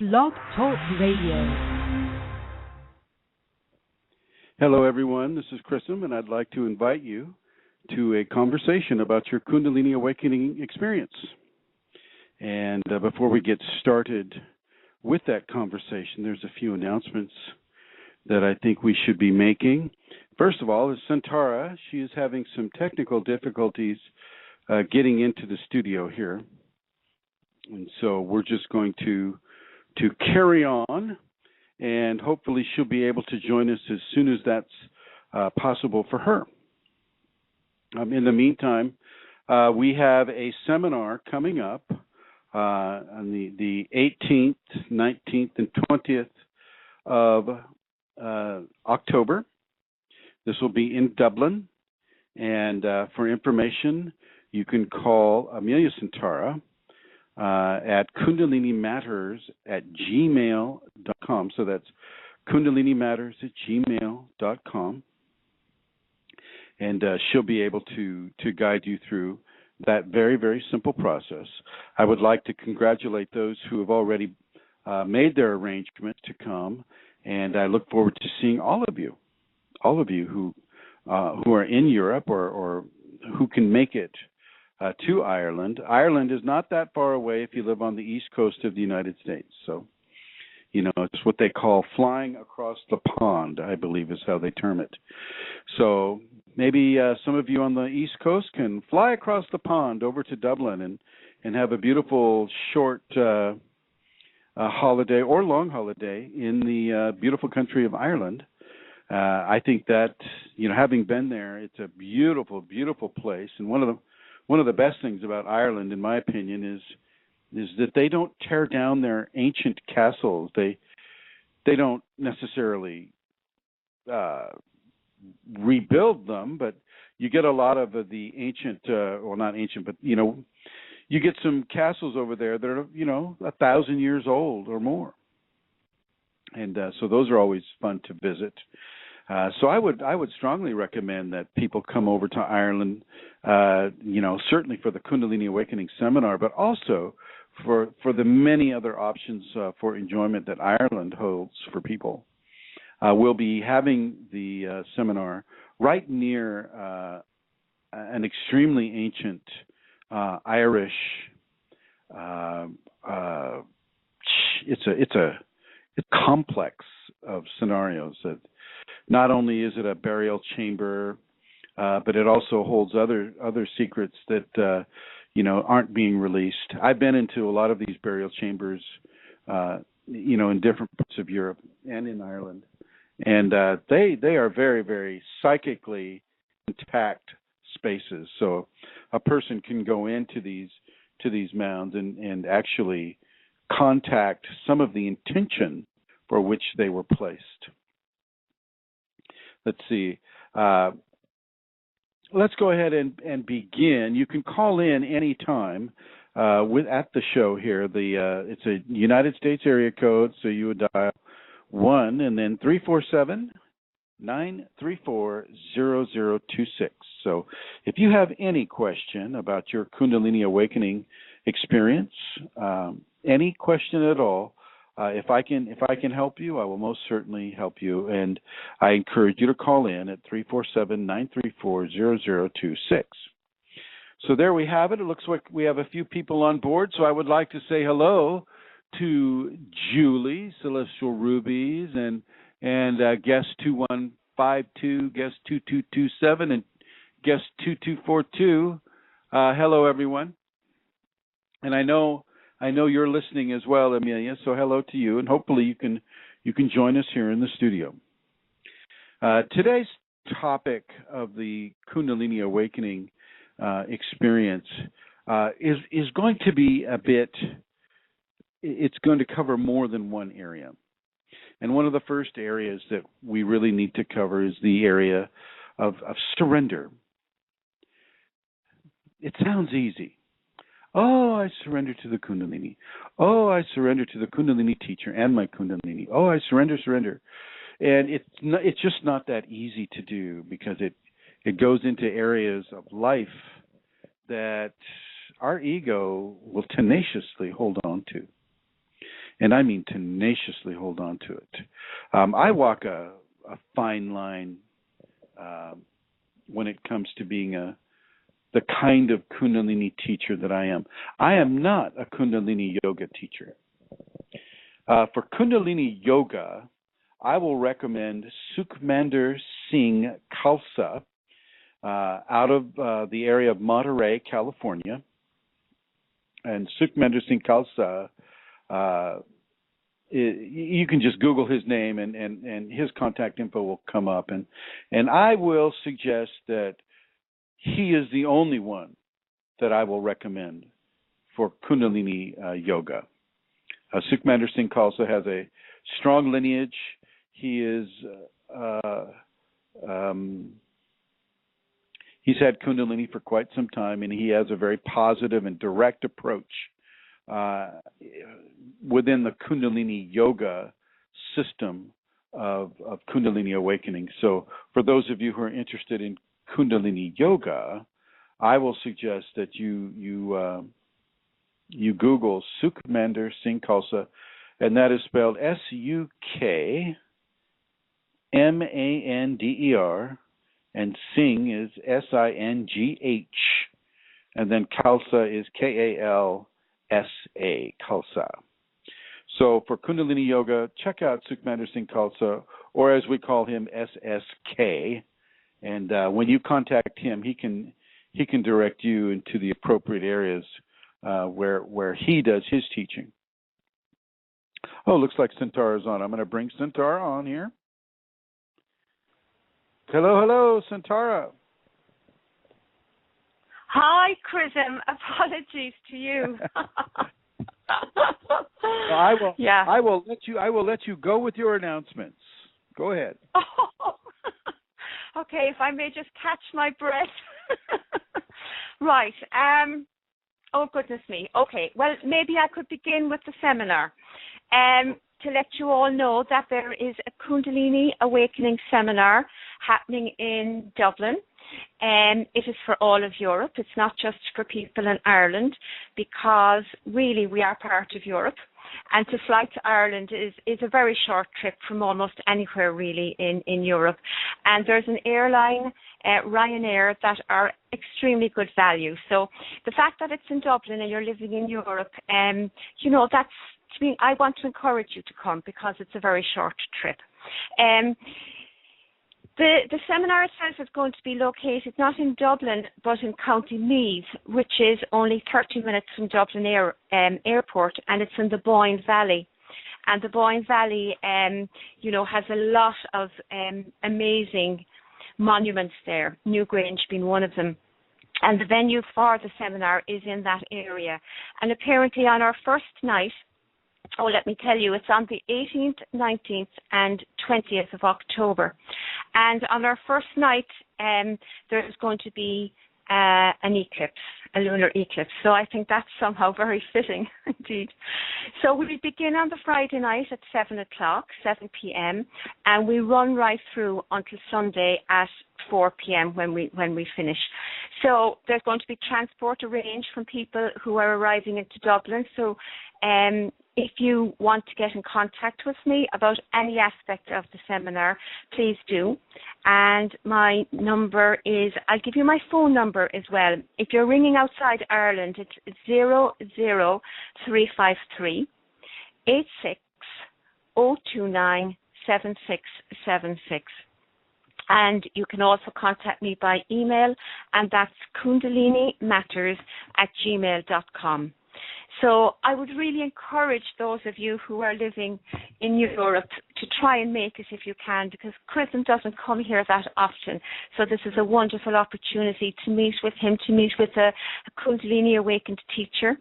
Blog Talk Radio. Hello, everyone. This is Chrism, and I'd like to invite you to a conversation about your Kundalini awakening experience. And before we get started with that conversation, there's a few announcements that I think we should be making. First of all is Santara. She is having some technical difficulties getting into the studio here. And so we're just going to carry on, and hopefully she'll be able to join us as soon as that's possible for her. In the meantime, we have a seminar coming up on the 18th, 19th, and 20th of October. This will be in Dublin, and for information, you can call Amelia Santara at kundalinimatters@gmail.com. So that's kundalinimatters@gmail.com. And she'll be able to guide you through that very, very simple process. I would like to congratulate those who have already made their arrangements to come, and I look forward to seeing all of you who are in Europe or who can make it to Ireland. Ireland is not that far away if you live on the east coast of the United States. So, it's what they call flying across the pond, I believe is how they term it. So maybe some of you on the east coast can fly across the pond over to Dublin and have a beautiful short holiday or long holiday in the beautiful country of Ireland. I think that, having been there, it's a beautiful, beautiful place. And one of the best things about Ireland, in my opinion, is that they don't tear down their ancient castles. They don't necessarily rebuild them, but you get a lot of the ancient, well, not ancient, but you get some castles over there that are 1,000 years old or more, and so those are always fun to visit. So I would strongly recommend that people come over to Ireland, certainly for the Kundalini Awakening seminar, but also for the many other options for enjoyment that Ireland holds for people. We'll be having the seminar right near an extremely ancient Irish. It's a complex of scenarios that. Not only is it a burial chamber, but it also holds other secrets that aren't being released. I've been into a lot of these burial chambers, in different parts of Europe and in Ireland, and they are very, very psychically intact spaces. So a person can go into these mounds and actually contact some of the intention for which they were placed. Let's see. Let's go ahead and begin. You can call in any time at the show here. It's a United States area code, so you would dial 1 and then 347-934-0026. So if you have any question about your Kundalini awakening experience, any question at all, if I can help you, I will most certainly help you, and I encourage you to call in at 347-934-0026. So there we have it. It looks like we have a few people on board, so I would like to say hello to Julie, Celestial Rubies, and guest 2152, guest 2227, and guest 2242. Hello, everyone. And I know you're listening as well, Amelia, so hello to you, and hopefully you can join us here in the studio. Today's topic of the Kundalini Awakening experience is going to be it's going to cover more than one area. And one of the first areas that we really need to cover is the area of surrender. It sounds easy. Oh, I surrender to the Kundalini. Oh, I surrender to the Kundalini teacher and my Kundalini. Oh, I surrender. And it's just not that easy to do because it goes into areas of life that our ego will tenaciously hold on to. and I mean tenaciously hold on to it. I walk a fine line when it comes to being the kind of Kundalini teacher that I am. I am not a Kundalini yoga teacher. For Kundalini yoga, I will recommend Sukhmander Singh Khalsa out of the area of Monterey, California. And Sukhmander Singh Khalsa, you can just Google his name and his contact info will come up. And I will suggest that he is the only one that I will recommend for Kundalini yoga. Sukhmander Singh Khalsa has a strong lineage. He is he's had Kundalini for quite some time, and he has a very positive and direct approach within the Kundalini yoga system of Kundalini awakening. So for those of you who are interested in Kundalini yoga, I will suggest that you Google Sukhmander Singh Khalsa, and that is spelled Sukmander, and Singh is Singh, and then Khalsa is Kalsa, Khalsa. So for Kundalini yoga, check out Sukhmander Singh Khalsa, or as we call him, SSK. And when you contact him, he can direct you into the appropriate areas where he does his teaching. Oh, looks like Centaura's on. I'm going to bring Centaura on here. Hello, Centaura. Hi, Chrism. Apologies to you. I will. Yeah. I will let you go with your announcements. Go ahead. Okay, if I may just catch my breath. Right. Oh, goodness me. Okay. Well, maybe I could begin with the seminar. To let you all know that there is a Kundalini Awakening seminar happening in Dublin. It is for all of Europe. It's not just for people in Ireland, because really we are part of Europe. And to fly to Ireland is a very short trip from almost anywhere really in Europe. And there's an airline, Ryanair, that are extremely good value. So the fact that it's in Dublin and you're living in Europe, that's, to me, I want to encourage you to come because it's a very short trip. The seminar itself is going to be located not in Dublin, but in County Meath, which is only 30 minutes from Dublin Airport, and it's in the Boyne Valley. And the Boyne Valley, has a lot of amazing monuments there, Newgrange being one of them. And the venue for the seminar is in that area. And apparently on our first night, let me tell you, it's on the 18th, 19th, and 20th of October. And on our first night, there's going to be an eclipse, a lunar eclipse. So I think that's somehow very fitting, indeed. So we begin on the Friday night at 7 p.m., and we run right through until Sunday at 4 p.m. when we finish. So there's going to be transport arranged from people who are arriving into Dublin. So if you want to get in contact with me about any aspect of the seminar, please do. And my number is, I'll give you my phone number as well. If you're ringing outside Ireland, it's 00353 86 029 7676. And you can also contact me by email, and that's kundalinimatters@gmail.com. So I would really encourage those of you who are living in Europe to try and make it if you can, because Chrism doesn't come here that often. So this is a wonderful opportunity to meet with him, to meet with a Kundalini awakened teacher.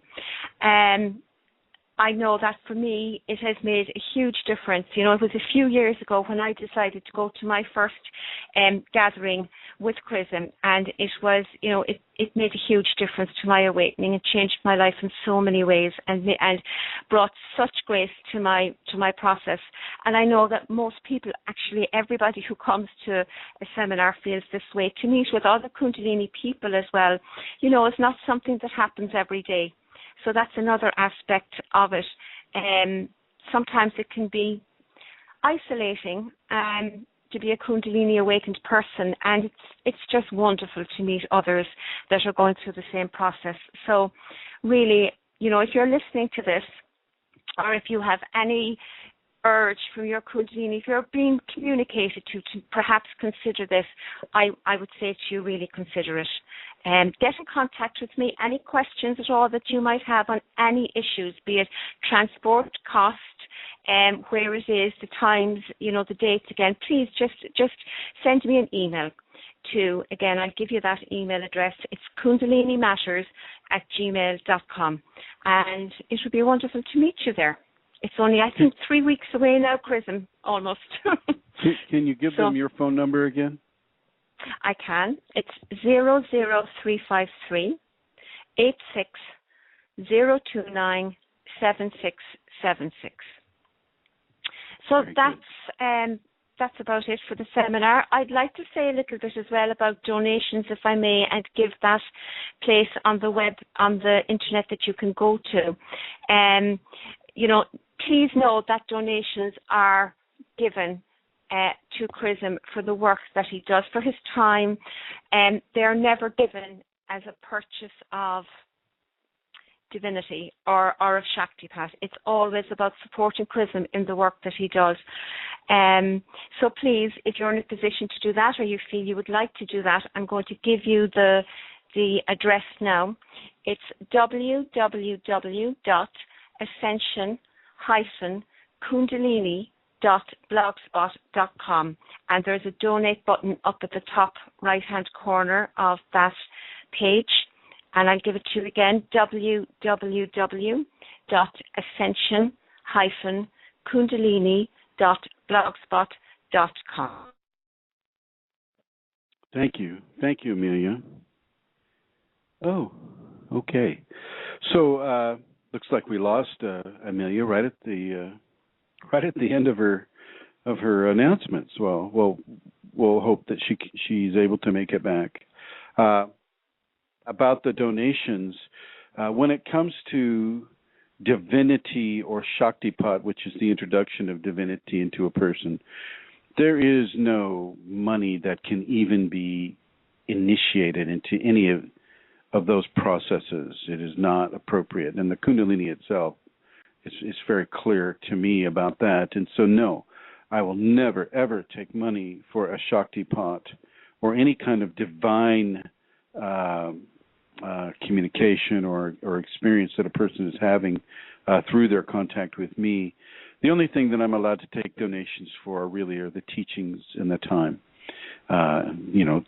I know that for me, it has made a huge difference. It was a few years ago when I decided to go to my first gathering with Chrism, and it was, it made a huge difference to my awakening. It changed my life in so many ways and brought such grace to my process. And I know that most people, actually everybody who comes to a seminar feels this way. To meet with other Kundalini people as well, it's not something that happens every day. So that's another aspect of it. sometimes it can be isolating to be a Kundalini awakened person, and it's just wonderful to meet others that are going through the same process. So really, if you're listening to this, or if you have any urge from your Kundalini, if you're being communicated to perhaps consider this, I would say to you, really consider it. Get in contact with me. Any questions at all that you might have on any issues, be it transport, cost, where it is, the times, the dates again, please just send me an email to, again, I'll give you that email address. It's kundalinimatters@gmail.com. And it would be wonderful to meet you there. It's only, I think, 3 weeks away now, Chrism, almost. Can you give them your phone number again? I can. It's 00353 86 7676. So that's about it for the seminar. I'd like to say a little bit as well about donations, if I may, and give that place on the web, on the internet that you can go to. Please know that donations are given to Chrism for the work that he does, for his time, and they are never given as a purchase of divinity or of Shaktipat. It's always about supporting Chrism in the work that he does. So please, if you're in a position to do that, or you feel you would like to do that, I'm going to give you the address now. It's www.ascension-kundalini.blogspot.com, and there's a donate button up at the top right-hand corner of that page. And I'll give it to you again, www.ascension-kundalini.blogspot.com. Thank you, Amelia. Oh, okay. So looks like we lost Amelia right at the end of her announcements. Well, we'll hope that she's able to make it back. About the donations, when it comes to divinity or Shaktipat, which is the introduction of divinity into a person, there is no money that can even be initiated into any of those processes. It is not appropriate. And the Kundalini itself is very clear to me about that. And so, no, I will never, ever take money for a Shaktipat or any kind of divine communication or experience that a person is having through their contact with me. The only thing that I'm allowed to take donations for really are the teachings and the time,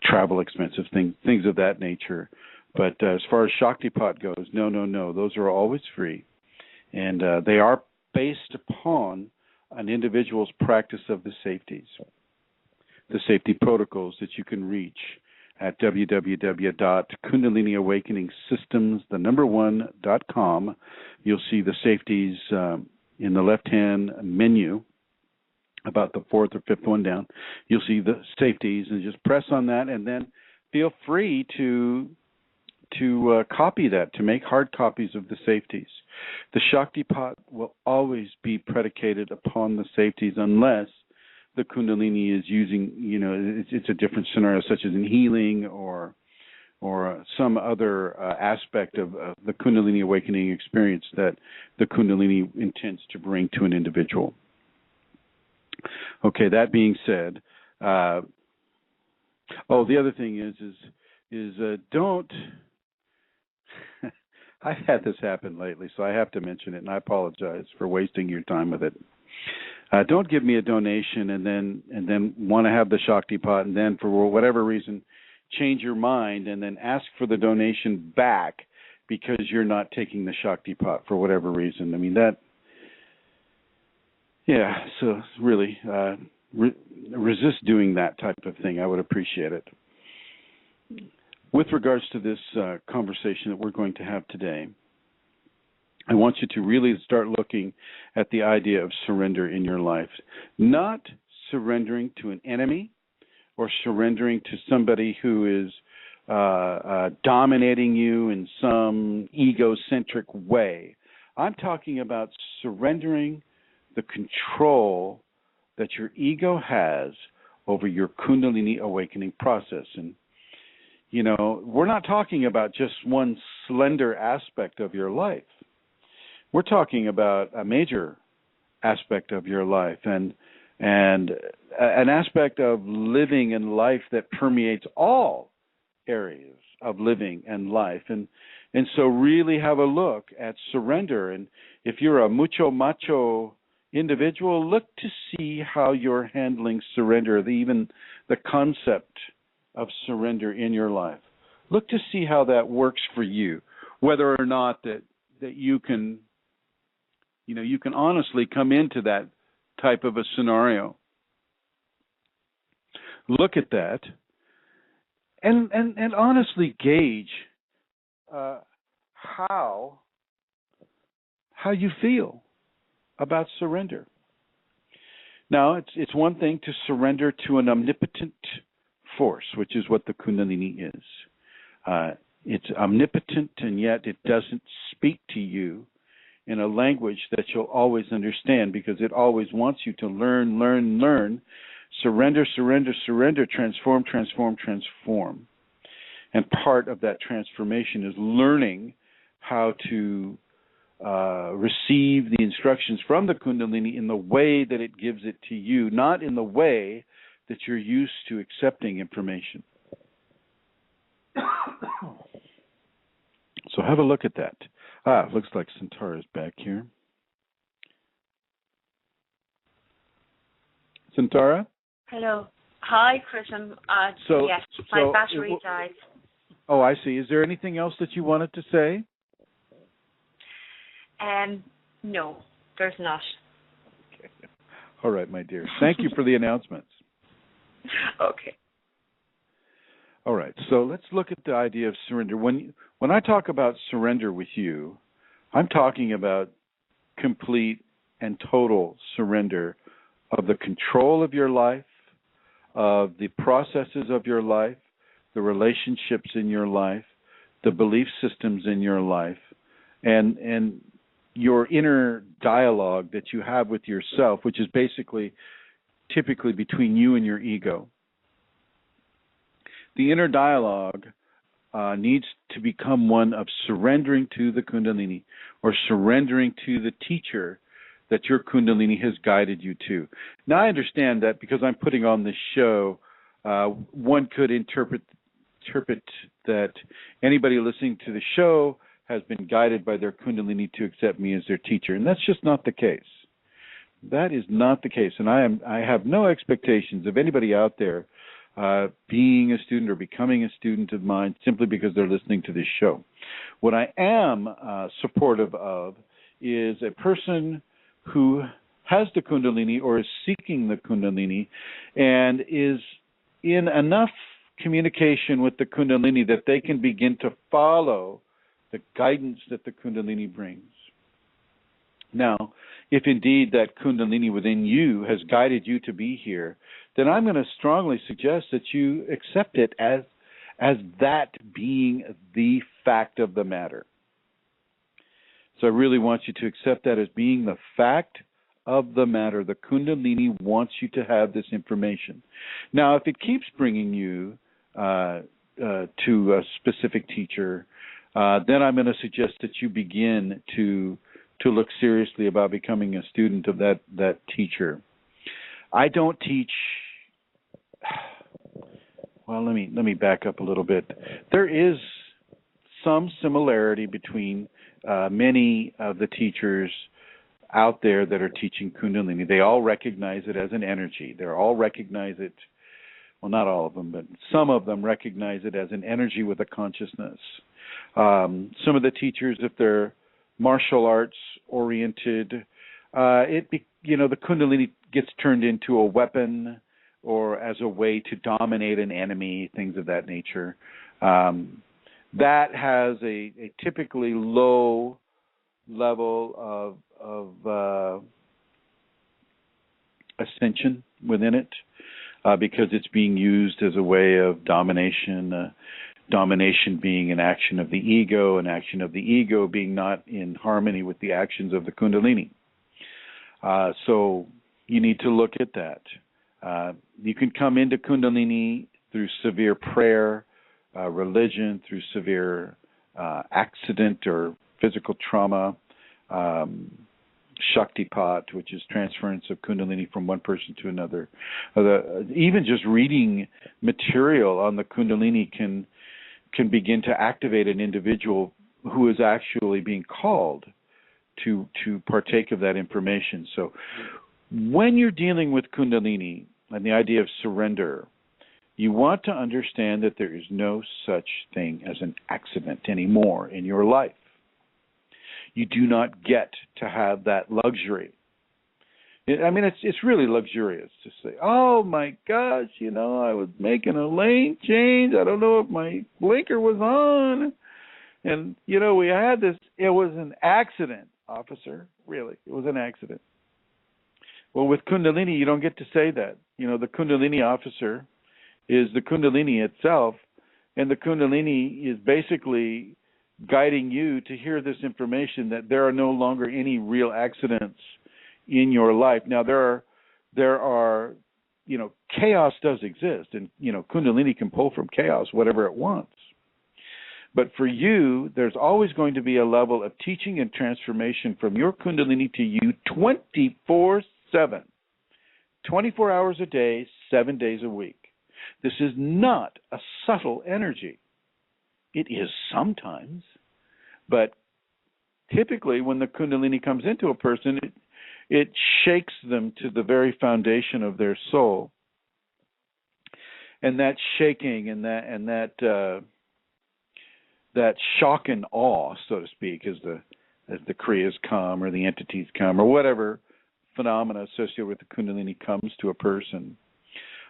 travel expenses, things of that nature. But as far as Shaktipat goes, no, those are always free. And they are based upon an individual's practice of the safety protocols that you can reach at www.kundaliniawakeningsystems1.com. You'll see the safeties in the left-hand menu, about the fourth or fifth one down. You'll see the safeties, and just press on that, and then feel free to copy that, to make hard copies of the safeties. The Shaktipat will always be predicated upon the safeties unless the Kundalini is using, it's a different scenario, such as in healing or some other aspect of the Kundalini awakening experience that the Kundalini intends to bring to an individual. Okay, that being said, the other thing is don't. I've had this happen lately, so I have to mention it, and I apologize for wasting your time with it. Don't give me a donation and then want to have the Shaktipat, and then for whatever reason change your mind and then ask for the donation back because you're not taking the Shaktipat for whatever reason. I mean so really resist doing that type of thing. I would appreciate it. With regards to this conversation that we're going to have today, I want you to really start looking at the idea of surrender in your life. Not surrendering to an enemy or surrendering to somebody who is dominating you in some egocentric way. I'm talking about surrendering the control that your ego has over your Kundalini awakening process. And, you know, we're not talking about just one slender aspect of your life. We're talking about a major aspect of your life and an aspect of living and life that permeates all areas of living and life. And so really have a look at surrender. And if you're a mucho macho individual, look to see how you're handling surrender, even the concept of surrender in your life. Look to see how that works for you, whether or not that you can, you know, you can honestly come into that type of a scenario. Look at that and honestly gauge how you feel about surrender. Now, it's one thing to surrender to an omnipotent force, which is what the Kundalini is. It's omnipotent, and yet it doesn't speak to you in a language that you'll always understand, because it always wants you to learn, surrender, transform. And part of that transformation is learning how to receive the instructions from the Kundalini in the way that it gives it to you, not in the way that you're used to accepting information. So have a look at that. Looks like Santara's back here. Santara? Hello. Hi, Chris. Yes, my battery died. Oh, I see. Is there anything else that you wanted to say? No, there's not. Okay. All right, my dear. Thank you for the announcements. Okay. All right, so let's look at the idea of surrender. When I talk about surrender with you, I'm talking about complete and total surrender of the control of your life, of the processes of your life, the relationships in your life, the belief systems in your life, and your inner dialogue that you have with yourself, which is basically typically between you and your ego. The inner dialogue needs to become one of surrendering to the Kundalini, or surrendering to the teacher that your Kundalini has guided you to. Now, I understand that because I'm putting on this show, one could interpret that anybody listening to the show has been guided by their Kundalini to accept me as their teacher, and that's just not the case. That is not the case, and I have no expectations of anybody out there being a student or becoming a student of mine simply because they're listening to this show. What I am supportive of is a person who has the Kundalini or is seeking the Kundalini and is in enough communication with the Kundalini that they can begin to follow the guidance that the Kundalini brings. Now, if indeed that Kundalini within you has guided you to be here, then I'm going to strongly suggest that you accept it as that being the fact of the matter. So I really want you to accept that as being the fact of the matter. The Kundalini wants you to have this information. Now, if it keeps bringing you to a specific teacher, then I'm going to suggest that you begin to look seriously about becoming a student of that teacher. I don't teach. Well, let me back up a little bit. There is some similarity between many of the teachers out there that are teaching Kundalini. They all recognize it as an energy. They all recognize it. Well, not all of them, but some of them recognize it as an energy with a consciousness. Some of the teachers, if they're martial arts oriented, the Kundalini gets turned into a weapon or as a way to dominate an enemy, things of that nature. That has a typically low level of ascension within it, because it's being used as a way of domination. Domination being an action of the ego, an action of the ego being not in harmony with the actions of the Kundalini. So you need to look at that. You can come into Kundalini through severe prayer, religion, through severe accident or physical trauma, Shaktipat, which is transference of Kundalini from one person to another. Even just reading material on the Kundalini can begin to activate an individual who is actually being called to partake of that information. So when you're dealing with Kundalini and the idea of surrender, you want to understand that there is no such thing as an accident anymore in your life. You do not get to have that luxury. It's really luxurious to say, oh my gosh, I was making a lane change. I don't know if my blinker was on. And, we had this. It was an accident, officer. Really, it was an accident. Well, with Kundalini, you don't get to say that. The Kundalini officer is the Kundalini itself, and the Kundalini is basically guiding you to hear this information that there are no longer any real accidents in your life. Now, there are chaos does exist, and, Kundalini can pull from chaos whatever it wants. But for you, there's always going to be a level of teaching and transformation from your Kundalini to you 24/7, 24 hours a day, 7 days a week. This is not a subtle energy. It is sometimes, but typically when the Kundalini comes into a person, it shakes them to the very foundation of their soul. And that shaking and that shock and awe, so to speak, as the Kriyas come or the entities come or whatever phenomena associated with the Kundalini comes to a person,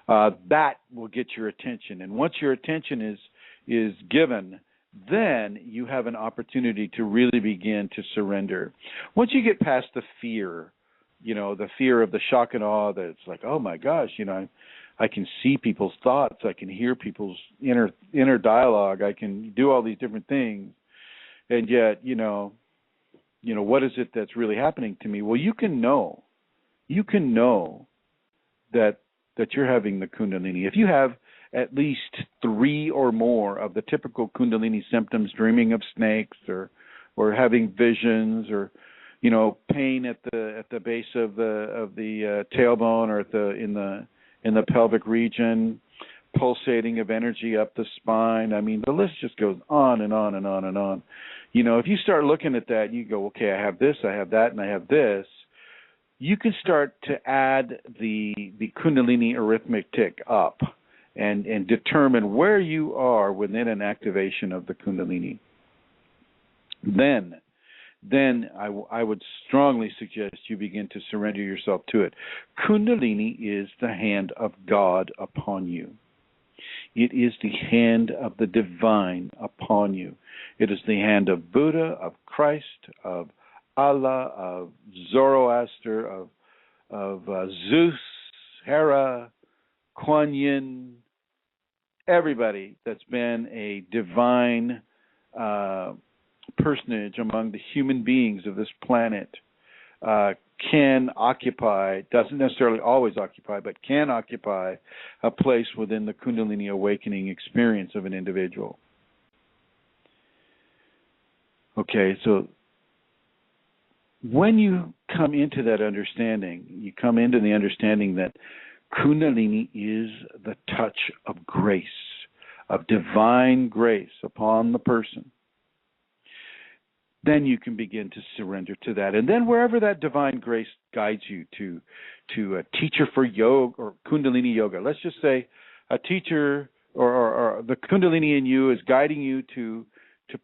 that will get your attention. And once your attention is given, then you have an opportunity to really begin to surrender. Once you get past the fear, the fear of the shock and awe, that it's like, oh my gosh, I can see people's thoughts, I can hear people's inner dialogue, I can do all these different things, and yet, what is it that's really happening to me? Well, you can know that you're having the Kundalini. If you have at least 3 or more of the typical Kundalini symptoms, dreaming of snakes or having visions or pain at the base of the tailbone or in the pelvic region, pulsating of energy up the spine. The list just goes on and on and on and on. If you start looking at that, you go, okay, I have this, I have that, and I have this. You can start to add the Kundalini arithmetic up and determine where you are within an activation of the Kundalini. Then I would strongly suggest you begin to surrender yourself to it. Kundalini is the hand of God upon you. It is the hand of the divine upon you. It is the hand of Buddha, of Christ, of Allah, of Zoroaster, of Zeus, Hera, Kuan Yin, everybody that's been a divine personage among the human beings of this planet can occupy, doesn't necessarily always occupy, but can occupy a place within the Kundalini awakening experience of an individual. Okay, so when you come into that understanding, you come into the understanding that Kundalini is the touch of grace, of divine grace upon the person. Then you can begin to surrender to that. And then wherever that divine grace guides you to a teacher for yoga or Kundalini yoga, let's just say a teacher or the Kundalini in you is guiding you to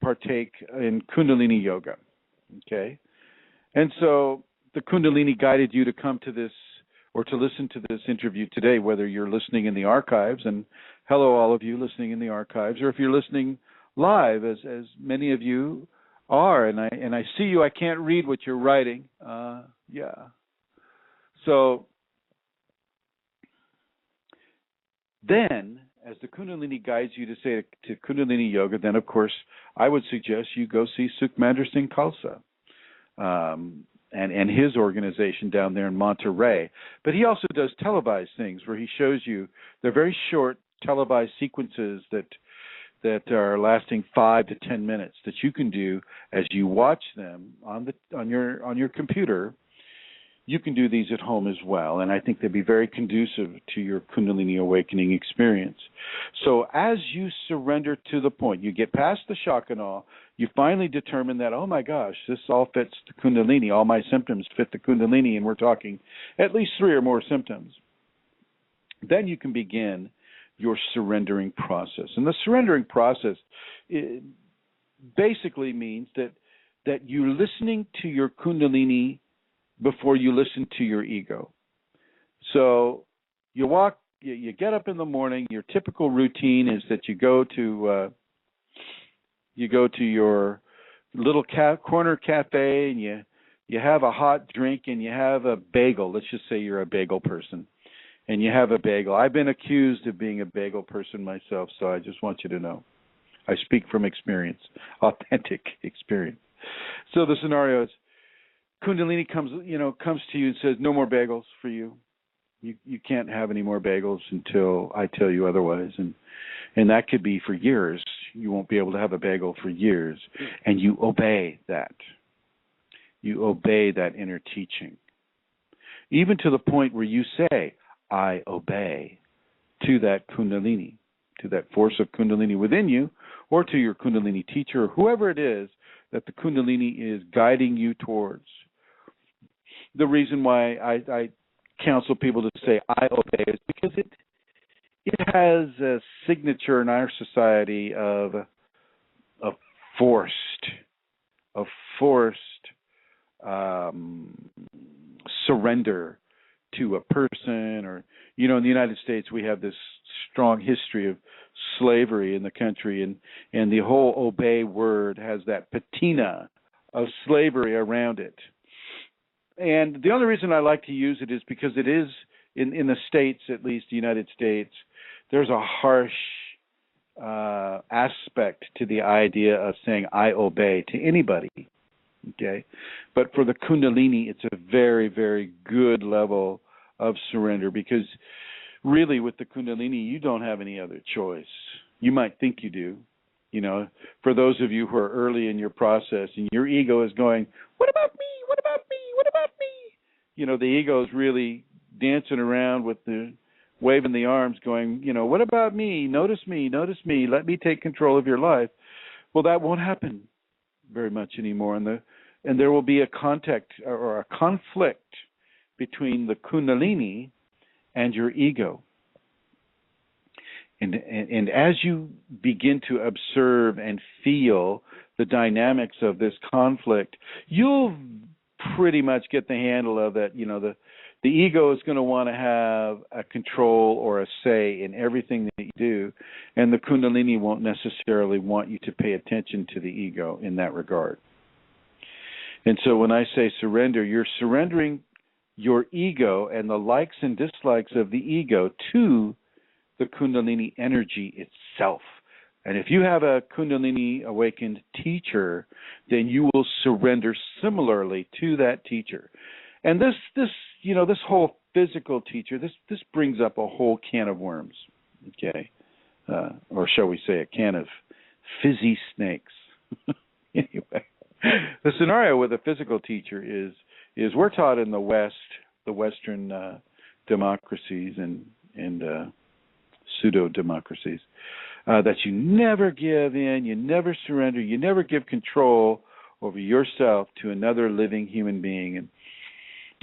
partake in Kundalini yoga, okay? And so the Kundalini guided you to come to this or to listen to this interview today, whether you're listening in the archives, and hello all of you listening in the archives, or if you're listening live, as many of you are, and I see you. I can't read what you're writing. Yeah. So then, as the Kundalini guides you to say to Kundalini yoga, then of course I would suggest you go see Sukhmander Singh Khalsa. and his organization down there in Monterey. But he also does televised things where he shows you, they're very short televised sequences that are lasting 5 to 10 minutes that you can do as you watch them on your computer. You can do these at home as well, and I think they'd be very conducive to your Kundalini awakening experience. So as you surrender to the point, you get past the shock and awe, you finally determine that, oh my gosh, this all fits the Kundalini, all my symptoms fit the Kundalini, and we're talking at least 3 or more symptoms. Then you can begin your surrendering process. And the surrendering process basically means that you're listening to your Kundalini before you listen to your ego. So you get up in the morning. Your typical routine is that you go to your little corner cafe and you have a hot drink and you have a bagel. Let's just say you're a bagel person, and you have a bagel. I've been accused of being a bagel person myself, so I just want you to know. I speak from experience, authentic experience. So the scenario is, Kundalini comes to you and says, no more bagels for you. You can't have any more bagels until I tell you otherwise. And that could be for years. You won't be able to have a bagel for years. And you obey that. You obey that inner teaching. Even to the point where you say, I obey, to that Kundalini, to that force of Kundalini within you, or to your Kundalini teacher, or whoever it is that the Kundalini is guiding you towards. The reason why I counsel people to say I obey is because it has a signature in our society of forced surrender to a person, or in the United States we have this strong history of slavery in the country, and the whole obey word has that patina of slavery around it. And the only reason I like to use it is because it is, in the States, at least the United States, there's a harsh aspect to the idea of saying I obey to anybody, okay? But for the Kundalini, it's a very, very good level of surrender, because really with the Kundalini, you don't have any other choice. You might think you do. For those of you who are early in your process and your ego is going, what about me? What about me? What about me? The ego is really dancing around with waving the arms going, what about me? Notice me. Notice me. Let me take control of your life. Well, that won't happen very much anymore. And there will be a contact or a conflict between the Kundalini and your ego. And as you begin to observe and feel the dynamics of this conflict, you'll pretty much get the handle of it. The ego is going to want to have a control or a say in everything that you do, and the Kundalini won't necessarily want you to pay attention to the ego in that regard. And so when I say surrender, you're surrendering your ego and the likes and dislikes of the ego to the Kundalini energy itself. And if you have a Kundalini awakened teacher, then you will surrender similarly to that teacher. And this whole physical teacher, this brings up a whole can of worms, okay? Or shall we say a can of fizzy snakes. Anyway, the scenario with a physical teacher is we're taught in the West, the Western democracies and pseudo-democracies, that you never give in, you never surrender, you never give control over yourself to another living human being.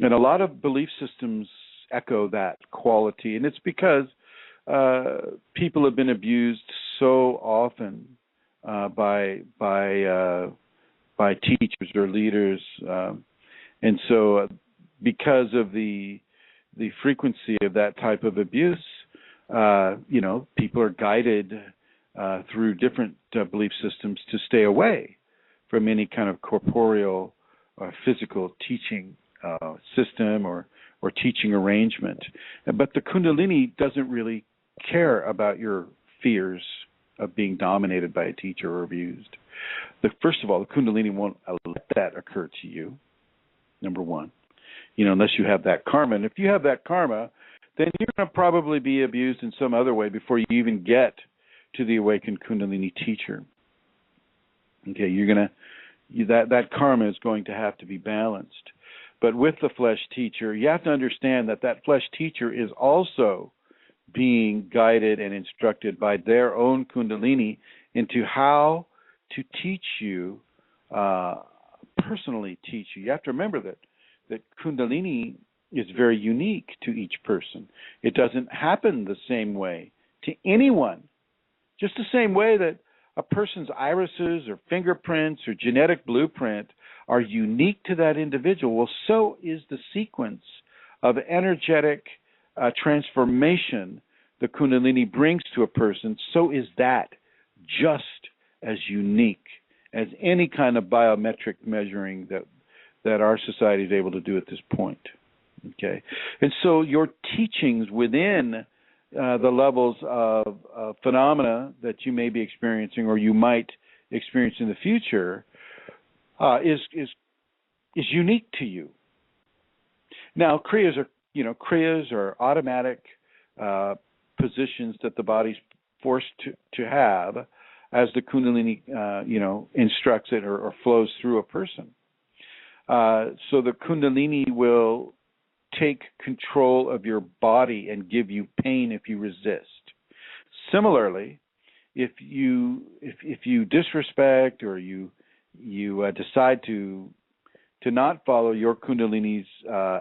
And a lot of belief systems echo that quality, and it's because people have been abused so often by teachers or leaders, and so because of the frequency of that type of abuse, people are guided through different belief systems to stay away from any kind of corporeal or physical teaching system or teaching arrangement. But the Kundalini doesn't really care about your fears of being dominated by a teacher or abused. First of all, the Kundalini won't let that occur to you. number one. Unless you have that karma. And if you have that karma, then you're going to probably be abused in some other way before you even get to the awakened Kundalini teacher. Okay, that karma is going to have to be balanced. But with the flesh teacher, you have to understand that flesh teacher is also being guided and instructed by their own Kundalini into how to teach you, personally teach you. You have to remember that Kundalini is very unique to each person. It doesn't happen the same way to anyone. Just the same way that a person's irises or fingerprints or genetic blueprint are unique to that individual, well, so is the sequence of energetic transformation the Kundalini brings to a person. So is that just as unique as any kind of biometric measuring that our society is able to do at this point. Okay, and so your teachings within the levels of phenomena that you may be experiencing or you might experience in the future is unique to you. Now, kriyas are automatic positions that the body's forced to have as the Kundalini instructs it or flows through a person. So the Kundalini will take control of your body and give you pain if you resist. Similarly, if you disrespect or you decide to not follow your Kundalini's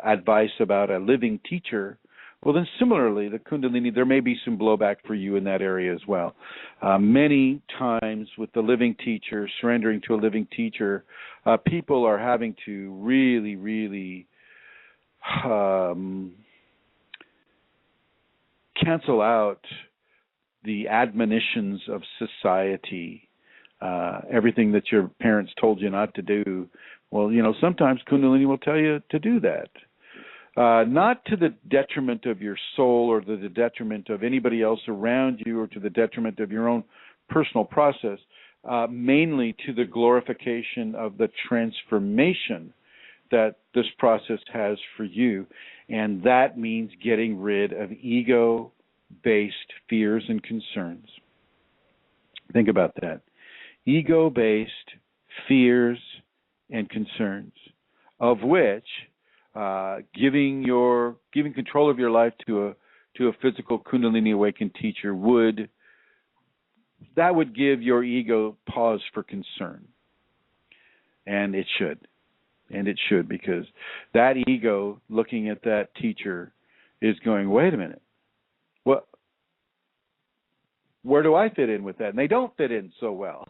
advice about a living teacher, well, then similarly, the Kundalini, there may be some blowback for you in that area as well. Many times with the living teacher, surrendering to a living teacher, people are having to really, really cancel out the admonitions of society, everything that your parents told you not to do. Well, sometimes Kundalini will tell you to do that. Not to the detriment of your soul or to the detriment of anybody else around you or to the detriment of your own personal process, mainly to the glorification of the transformation that this process has for you. And that means getting rid of ego-based fears and concerns. Think about that. Ego-based fears and concerns, of which giving control of your life to a physical Kundalini awakened teacher would give your ego pause for concern. And it should. And it should, because that ego looking at that teacher is going, wait a minute, what? Where do I fit in with that? And they don't fit in so well.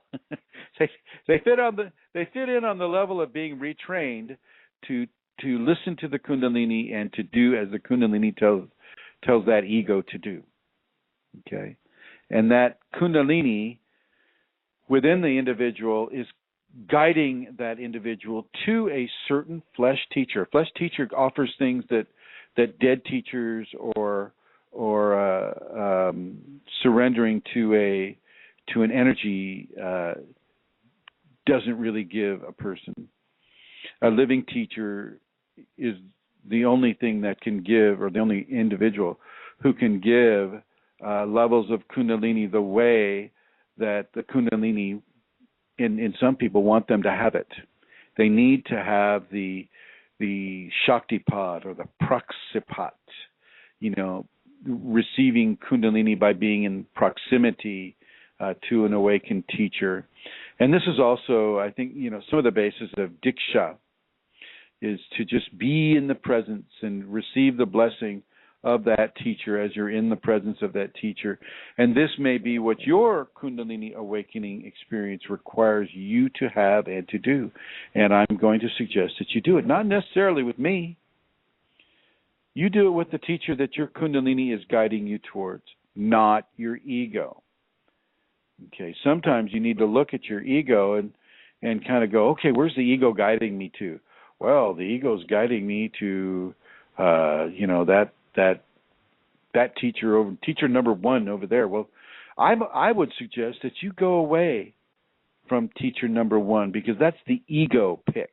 They fit in on the level of being retrained to listen to the Kundalini and to do as the Kundalini tells that ego to do. Okay? And that Kundalini within the individual is guiding that individual to a certain flesh teacher. A flesh teacher offers things that dead teachers or surrendering to an energy doesn't really give a person. A living teacher is the only thing that can give, or the only individual who can give levels of Kundalini the way that the Kundalini in some people want them to have it. They need to have the Shaktipad or the Praksipat, receiving Kundalini by being in proximity to an awakened teacher. And this is also, I think, some of the basis of Diksha is to just be in the presence and receive the blessing of that teacher as you're in the presence of that teacher. And this may be what your Kundalini awakening experience requires you to have and to do. And I'm going to suggest that you do it, not necessarily with me. You do it with the teacher that your Kundalini is guiding you towards, not your ego. Okay, sometimes you need to look at your ego and kind of go, okay, where's the ego guiding me to? Well, the ego is guiding me to, that teacher teacher number one over there. Well, I would suggest that you go away from teacher number one, because that's the ego pick.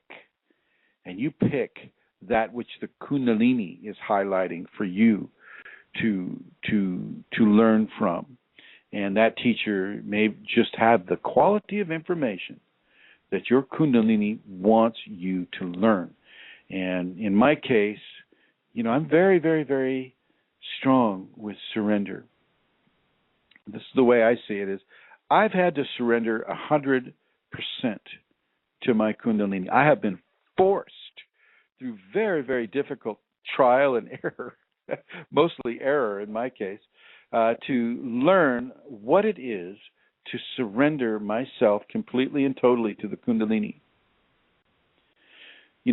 and you pick that which the Kundalini is highlighting for you to learn from. And that teacher may just have the quality of information that your Kundalini wants you to learn. And in my case, I'm very, very, very strong with surrender. This is the way I see it, is I've had to surrender 100% to my Kundalini. I have been forced through very, very difficult trial and error, mostly error in my case, to learn what it is to surrender myself completely and totally to the Kundalini.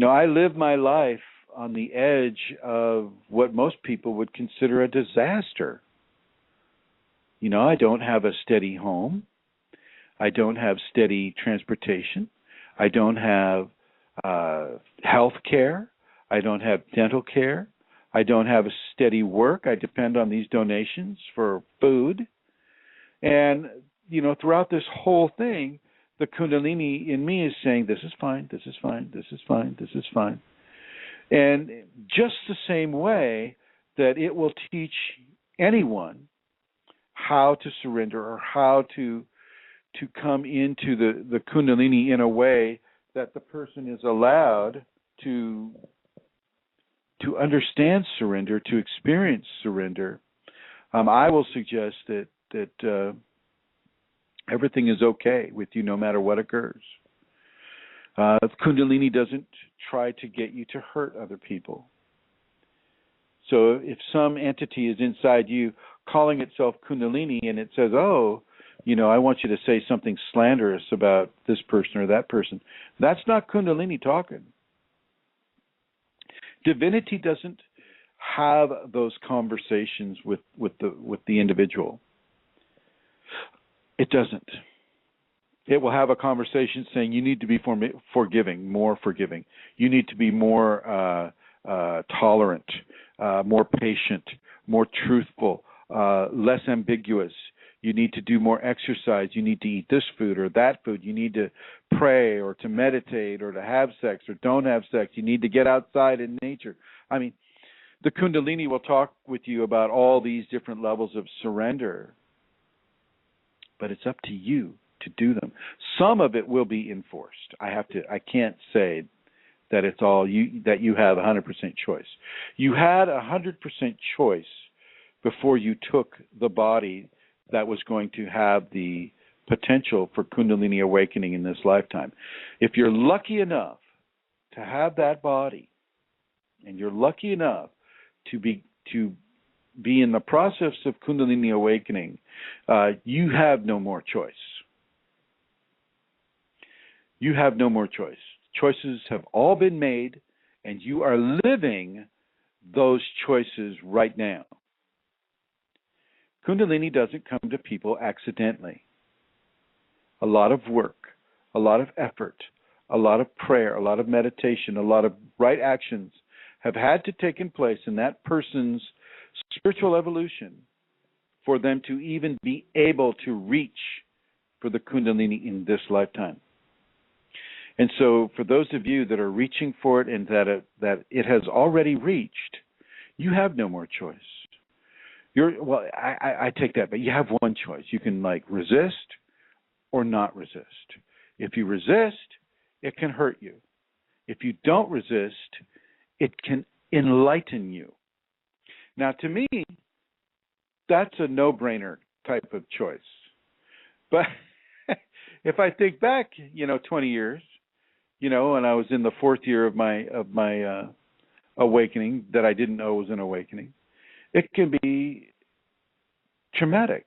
I live my life on the edge of what most people would consider a disaster. I don't have a steady home. I don't have steady transportation. I don't have health care. I don't have dental care. I don't have a steady work. I depend on these donations for food. And, throughout this whole thing, the Kundalini in me is saying, this is fine, this is fine, this is fine, this is fine. And just the same way that it will teach anyone how to surrender or how to come into the Kundalini in a way that the person is allowed to understand surrender, to experience surrender. I will suggest that everything is okay with you no matter what occurs. Kundalini doesn't try to get you to hurt other people. So if some entity is inside you calling itself Kundalini and it says, I want you to say something slanderous about this person or that person, that's not Kundalini talking. Divinity doesn't have those conversations with the individual. It doesn't. It will have a conversation saying you need to be forgiving, more forgiving. You need to be more tolerant, more patient, more truthful, less ambiguous. You need to do more exercise. You need to eat this food or that food. You need to pray or to meditate or to have sex or don't have sex. You need to get outside in nature. I mean, the Kundalini will talk with you about all these different levels of surrender, but it's up to you to do them. Some of it will be enforced. I can't say that it's all you, that you have 100% choice. You had 100% choice before you took the body that was going to have the potential for Kundalini awakening in this lifetime. If you're lucky enough to have that body, and you're lucky enough to be in the process of Kundalini awakening, you have no more choice. You have no more choice. Choices have all been made, and you are living those choices right now. Kundalini doesn't come to people accidentally. A lot of work, a lot of effort, a lot of prayer, a lot of meditation, a lot of right actions have had to take place in that person's spiritual evolution for them to even be able to reach for the Kundalini in this lifetime. And so for those of you that are reaching for it and that it has already reached, you have no more choice. I take that, but you have one choice. You can resist or not resist. If you resist, it can hurt you. If you don't resist, it can enlighten you. Now, to me, that's a no-brainer type of choice. But if I think back, 20 years, when I was in the fourth year of my awakening that I didn't know was an awakening, it can be traumatic,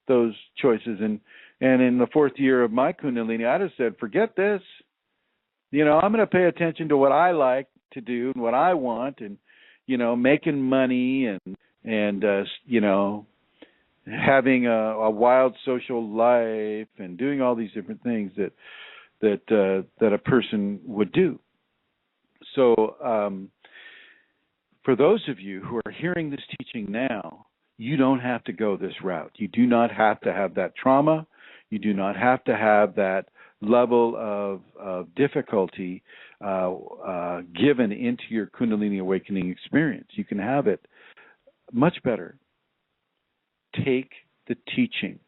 those choices. And in the fourth year of my Kundalini, I just said, forget this. I'm going to pay attention to what I like to do and what I want, and making money and having a wild social life and doing all these different things that a person would do. So for those of you who are hearing this teaching now, you don't have to go this route. You do not have to have that trauma. You do not have to have that level of difficulty given into your Kundalini awakening experience. You can have it much better. Take the teaching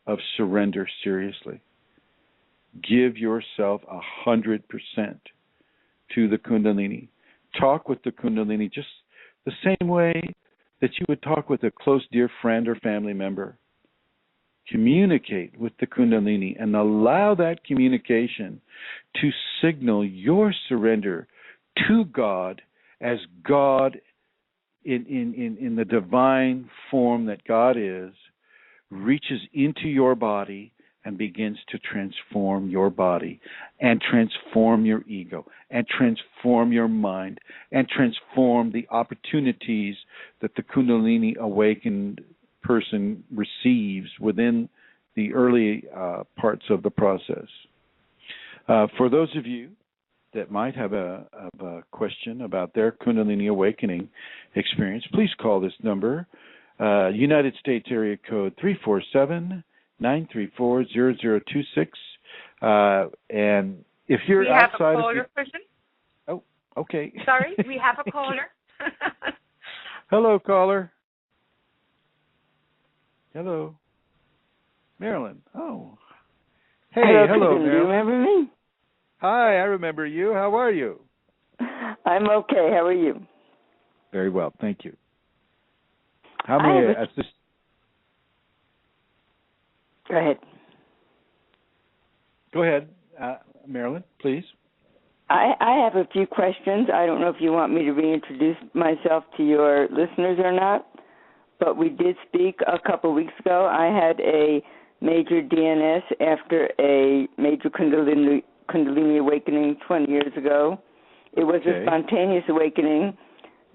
of surrender seriously. Give yourself 100% to the Kundalini. Talk with the Kundalini just the same way that you would talk with a close, dear friend or family member. Communicate with the Kundalini and allow that communication to signal your surrender to God as God in the divine form that God is, reaches into your body and begins to transform your body and transform your ego and transform your mind and transform the opportunities that the Kundalini awakened person receives within the early parts of the process. For those of you that might have a question about their Kundalini awakening experience, please call this number, United States area code 347-934-0026. And if you're outside of... We have a caller, person. Oh, okay. Sorry, we have a caller. Hello, caller. Hello. Marilyn. Oh. Hey, hello Marilyn. Do you remember me? Hi, I remember you. How are you? I'm okay. How are you? Very well, thank you. How may I assist? Go ahead. Go ahead, Marilyn, please. I have a few questions. I don't know if you want me to reintroduce myself to your listeners or not, but we did speak a couple of weeks ago. I had a major DNS after a major Kundalini awakening 20 years ago. It was a spontaneous awakening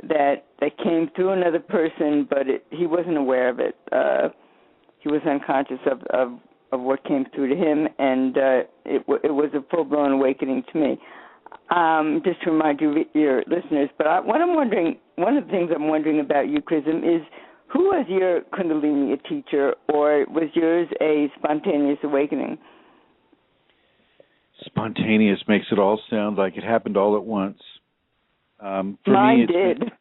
that came through another person, but he wasn't aware of it. He was unconscious of what came through to him, and it was a full-blown awakening to me. Just to remind your listeners, but one of the things I'm wondering about you, Chrism, is who was your Kundalini teacher, or was yours a spontaneous awakening? Spontaneous makes it all sound like it happened all at once. Mine did.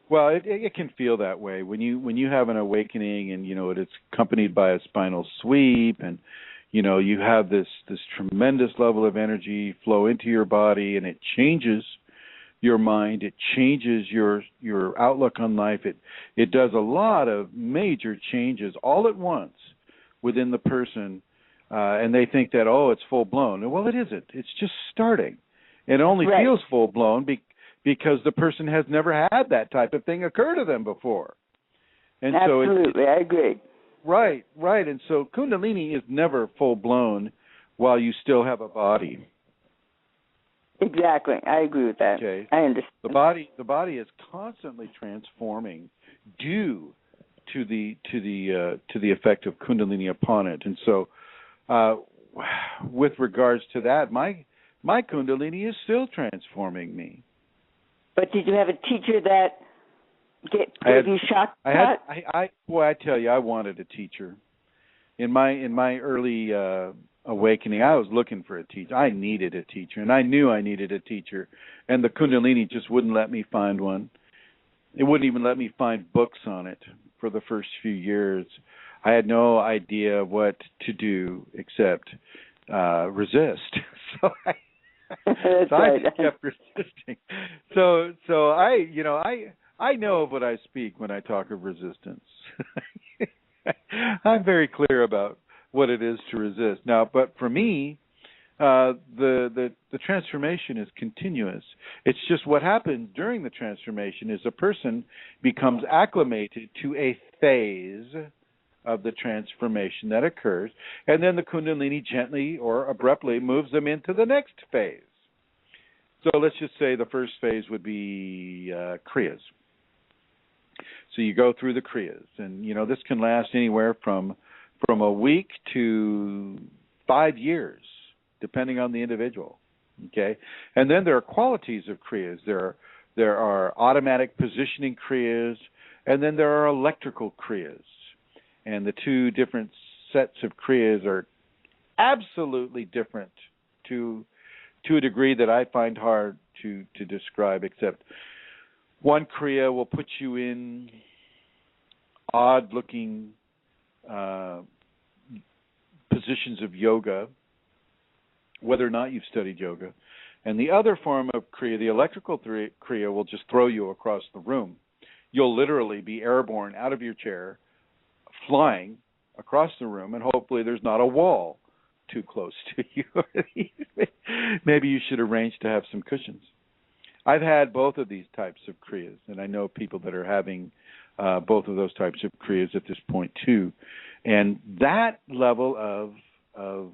Well, it can feel that way when you have an awakening, and it's accompanied by a spinal sweep, and you have this tremendous level of energy flow into your body, and it changes your mind, it changes your outlook on life. It does a lot of major changes all at once within the person, and they think that it's full blown. Well, it isn't. It's just starting. It only feels full blown because the person has never had that type of thing occur to them before. And absolutely, I agree. Right. And so Kundalini is never full blown while you still have a body. Exactly, I agree with that. Okay. I understand. The body is constantly transforming due to the effect of Kundalini upon it. And so, with regards to that, my Kundalini is still transforming me. But did you have a teacher that gave you shock? I tell you, I wanted a teacher. In my early awakening, I was looking for a teacher. I needed a teacher, and I knew I needed a teacher. And the Kundalini just wouldn't let me find one. It wouldn't even let me find books on it for the first few years. I had no idea what to do except resist. So I kept resisting. So I know of what I speak when I talk of resistance. I'm very clear about what it is to resist. Now, but for me, the transformation is continuous. It's just what happens during the transformation is a person becomes acclimated to a phase of the transformation that occurs, and then the Kundalini gently or abruptly moves them into the next phase. So let's just say the first phase would be Kriyas. So you go through the Kriyas, and this can last anywhere from a week to 5 years, depending on the individual. Okay, and then there are qualities of Kriyas. There are automatic positioning Kriyas, and then there are electrical Kriyas. And the two different sets of Kriyas are absolutely different to a degree that I find hard to describe, except one Kriya will put you in odd-looking positions of yoga, whether or not you've studied yoga. And the other form of Kriya, the electrical Kriya, will just throw you across the room. You'll literally be airborne out of your chair, flying across the room, and hopefully there's not a wall too close to you. Maybe you should arrange to have some cushions. I've had both of these types of Kriyas, and I know people that are having both of those types of Kriyas at this point too. And that level of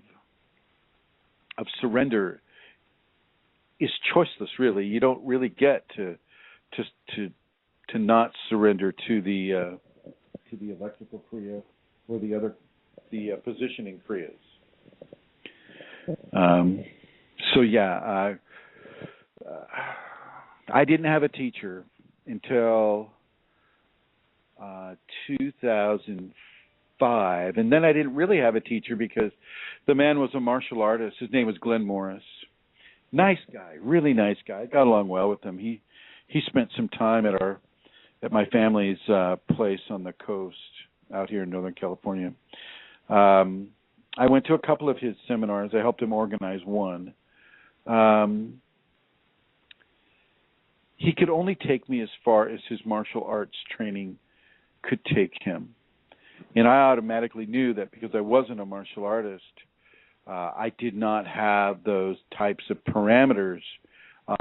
surrender is choiceless, really. You don't really get to not surrender to the electrical Kriya or the positioning Kriyas. So yeah, I didn't have a teacher until 2005, and then I didn't really have a teacher because the man was a martial artist. His name was Glenn Morris. Nice guy, really nice guy. I got along well with him. He spent some time at my family's place on the coast out here in Northern California. I went to a couple of his seminars. I helped him organize one. He could only take me as far as his martial arts training could take him. And I automatically knew that because I wasn't a martial artist, I did not have those types of parameters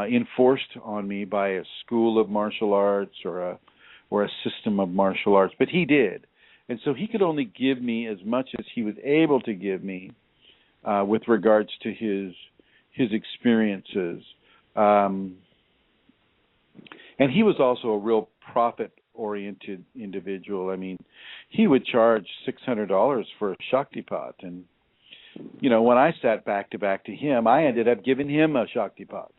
enforced on me by a school of martial arts or a system of martial arts, but he did. And so he could only give me as much as he was able to give me with regards to his experiences. And he was also a real profit-oriented individual. I mean, he would charge $600 for a Shaktipat. And, you know, when I sat back to him, I ended up giving him a Shaktipat.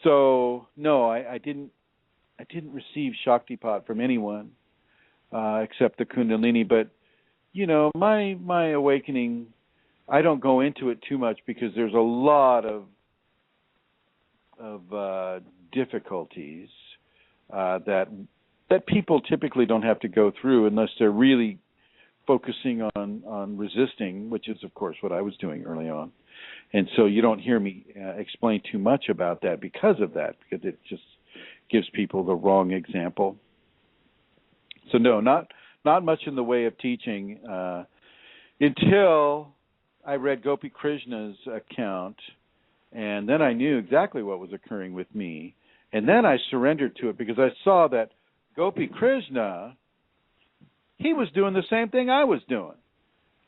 So, no, I didn't receive Shaktipat from anyone except the Kundalini. But, you know, my awakening, I don't go into it too much because there's a lot of difficulties that people typically don't have to go through unless they're really focusing on resisting, which is, of course, what I was doing early on. And so you don't hear me explain too much about that because of that, because it just gives people the wrong example. So no, not much in the way of teaching until I read Gopi Krishna's account, and then I knew exactly what was occurring with me. And then I surrendered to it because I saw that Gopi Krishna, he was doing the same thing I was doing,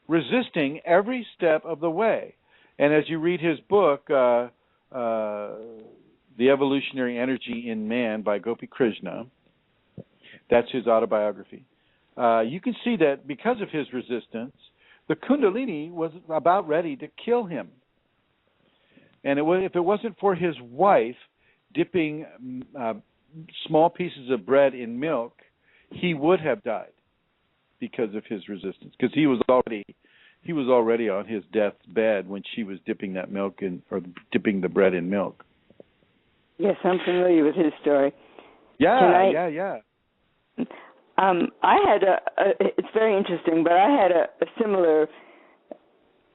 resisting every step of the way. And as you read his book, The Evolutionary Energy in Man by Gopi Krishna, that's his autobiography, you can see that because of his resistance, the Kundalini was about ready to kill him. And if it wasn't for his wife dipping small pieces of bread in milk, he would have died because of his resistance. Because he was already on his death's bed when she was dipping that milk or dipping the bread in milk. Yes, I'm familiar with his story. Yeah. I had it's very interesting, but I had a similar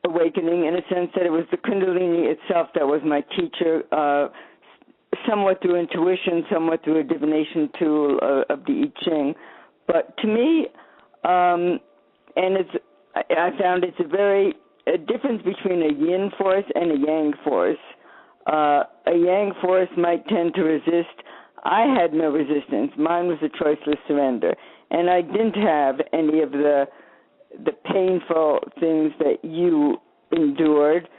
awakening in a sense that it was the Kundalini itself that was my teacher, somewhat through intuition, somewhat through a divination tool of the I Ching. But to me, I found it's a difference between a yin force and a yang force. A yang force might tend to resist. I had no resistance. Mine was a choiceless surrender. And I didn't have any of the painful things that you endured,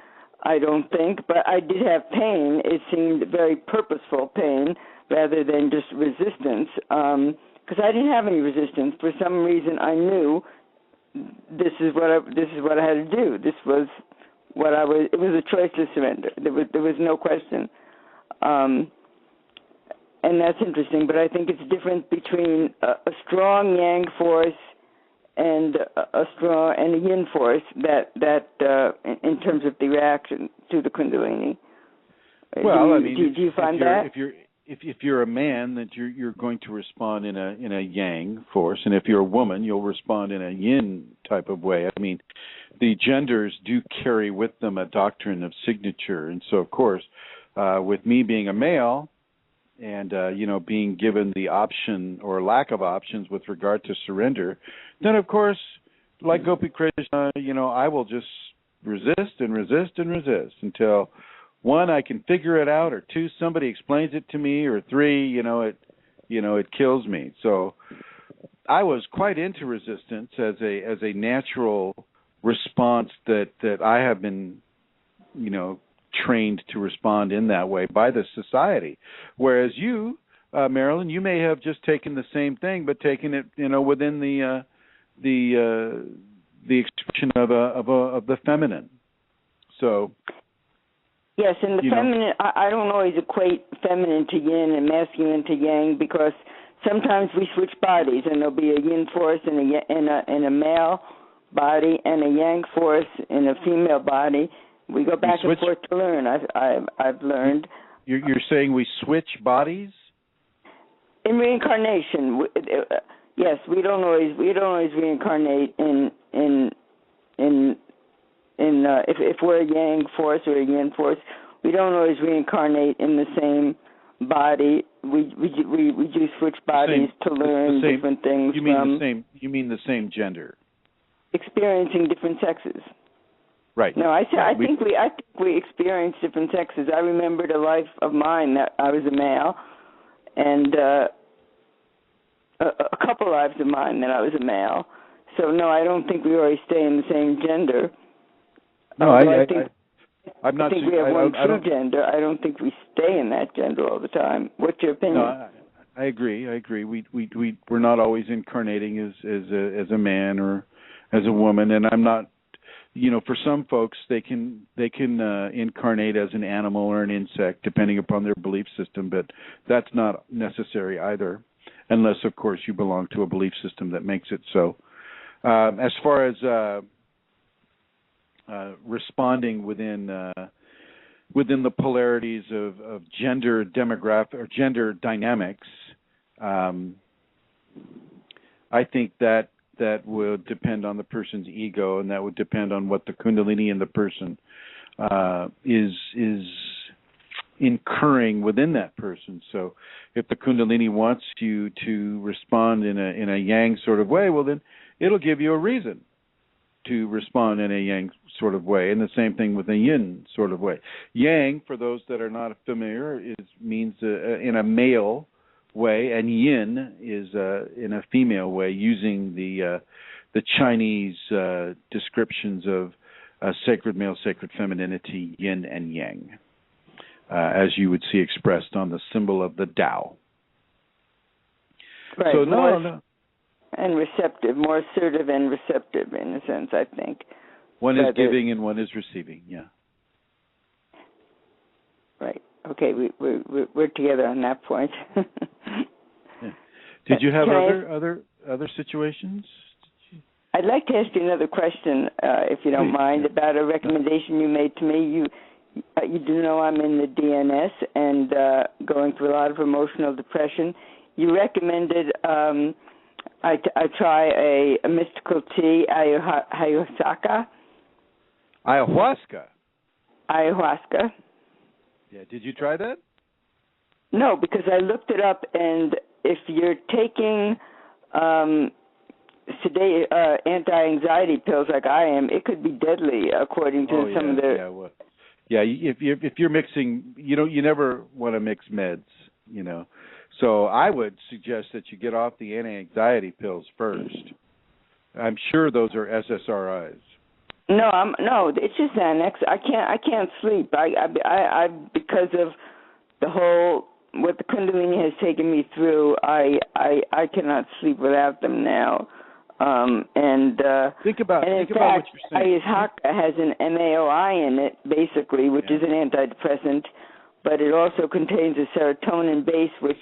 I don't think, but I did have pain. It seemed very purposeful pain rather than just resistance, because I didn't have any resistance. For some reason, I knew this is what I had to do. This was what I was. It was a choiceless surrender. There was no question, and that's interesting. But I think it's different between a strong yang force and a strong and a yin force that in terms of the reaction to the Kundalini. Well, do you find that if you're a man, that you're going to respond in a yang force, and if you're a woman, you'll respond in a yin type of way. I mean, the genders do carry with them a doctrine of signature, and so of course, with me being a male, and being given the option or lack of options with regard to surrender, then of course, like Gopi Krishna, I will just resist and resist and resist until, one, I can figure it out, or two, somebody explains it to me, or three, it kills me. So I was quite into resistance as a natural response that I have been, trained to respond in that way by the society. Whereas you, Marilyn, you may have just taken the same thing, but taken it, within the expression of the feminine. So. Yes, and the feminine, I don't always equate feminine to yin and masculine to yang, because sometimes we switch bodies, and there'll be a yin force in a male body and a yang force in a female body. We go back and forth to learn. I've learned. You're saying we switch bodies? In reincarnation, yes, we don't always reincarnate if we're a yang force or a yin force, we don't always reincarnate in the same body. We do switch bodies to learn different things. You mean the same gender? Experiencing different sexes. Right. No, I think we experience different sexes. I remembered a life of mine that I was a male, and a couple lives of mine that I was a male. So no, I don't think we always stay in the same gender. No, I think we have one true gender. I don't think we stay in that gender all the time. What's your opinion? No, I agree. We're not always incarnating as a man or as a woman, and I'm not. For some folks, they can incarnate as an animal or an insect, depending upon their belief system. But that's not necessary either, unless, of course, you belong to a belief system that makes it so. As far as responding within the polarities of gender demographic or gender dynamics, I think that would depend on the person's ego, and that would depend on what the Kundalini in the person is incurring within that person. So, if the Kundalini wants you to respond in a yang sort of way, well, then it'll give you a reason to respond in a yang sort of way, and the same thing with a yin sort of way. Yang, for those that are not familiar, means in a male way, and yin is in a female way, using the Chinese descriptions of sacred male, sacred femininity, yin and yang, as you would see expressed on the symbol of the Tao. Right. So no. And receptive, more assertive and receptive in a sense, I think. One is giving and one is receiving, yeah. Right. Okay, we're together on that point. Yeah. Did you have other situations? I'd like to ask you another question, if you don't mind, about a recommendation you made to me. You do know I'm in the DNS and going through a lot of emotional depression. You recommended I try a mystical tea, ayahuasca. Ayahuasca? Ayahuasca. Yeah, did you try that? No, because I looked it up, and if you're taking anti-anxiety pills like I am, it could be deadly, according to some of the... If you're mixing, you never want to mix meds, So I would suggest that you get off the anti-anxiety pills first. I'm sure those are SSRIs. No, it's just Xanax. I can't sleep. I because of the whole what the Kundalini has taken me through. I cannot sleep without them now. Think about what you're saying. Ayahuasca has an MAOI in it, basically, which is an antidepressant, but it also contains a serotonin base, which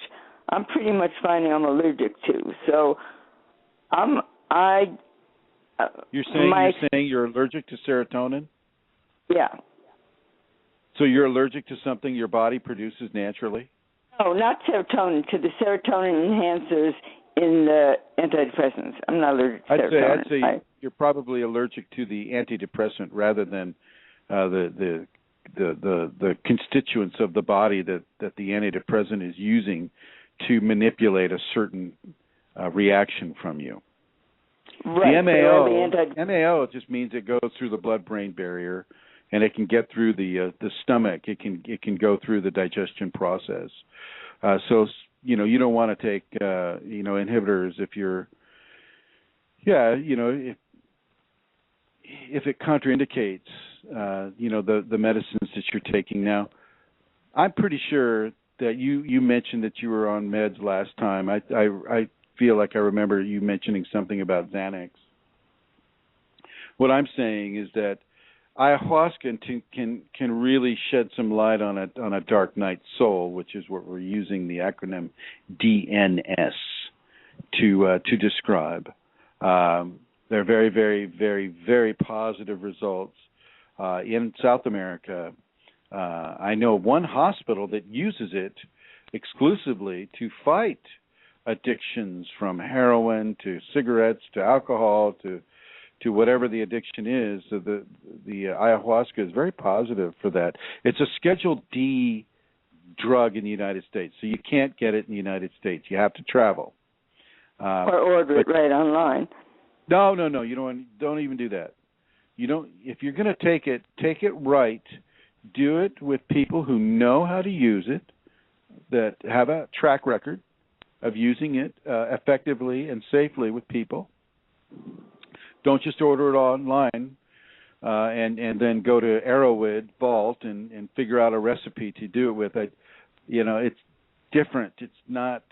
I'm pretty much finding I'm allergic to. So I You're saying you're allergic to serotonin? Yeah. So you're allergic to something your body produces naturally? No, not serotonin, to the serotonin enhancers in the antidepressants. I'm not allergic to serotonin. I'd say you're probably allergic to the antidepressant rather than the constituents of the body that the antidepressant is using to manipulate a certain reaction from you. Right. The MAO just means it goes through the blood-brain barrier, and it can get through the stomach. It can go through the digestion process. So you don't want to take inhibitors if you're if it contraindicates the medicines that you're taking. Now, I'm pretty sure that you mentioned that you were on meds last time. I feel like I remember you mentioning something about Xanax. What I'm saying is that ayahuasca can really shed some light on a dark night soul, which is what we're using the acronym DNS to describe. They're very, very, very, very positive results in South America. I know one hospital that uses it exclusively to fight addictions, from heroin to cigarettes to alcohol to whatever the addiction is. So the ayahuasca is very positive for that. It's a Schedule D drug in the United States, so you can't get it in the United States. You have to travel. Or order it right online. No. You don't even do that. You don't. If you're going to take it right. Do it with people who know how to use it, that have a track record of using it effectively and safely with people. Don't just order it online and then go to Arrowwood Vault and figure out a recipe to do it with. It's different. It's not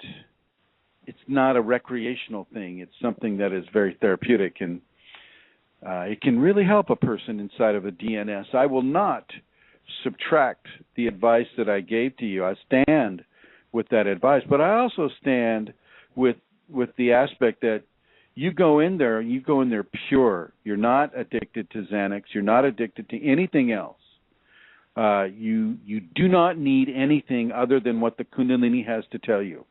a recreational thing. It's something that is very therapeutic, and it can really help a person inside of a DNS. I will not subtract the advice that I gave to you. I stand with that advice, but I also stand with the aspect that you go in there pure. You're not addicted to Xanax. You're not addicted to anything else. You do not need anything other than what the Kundalini has to tell you.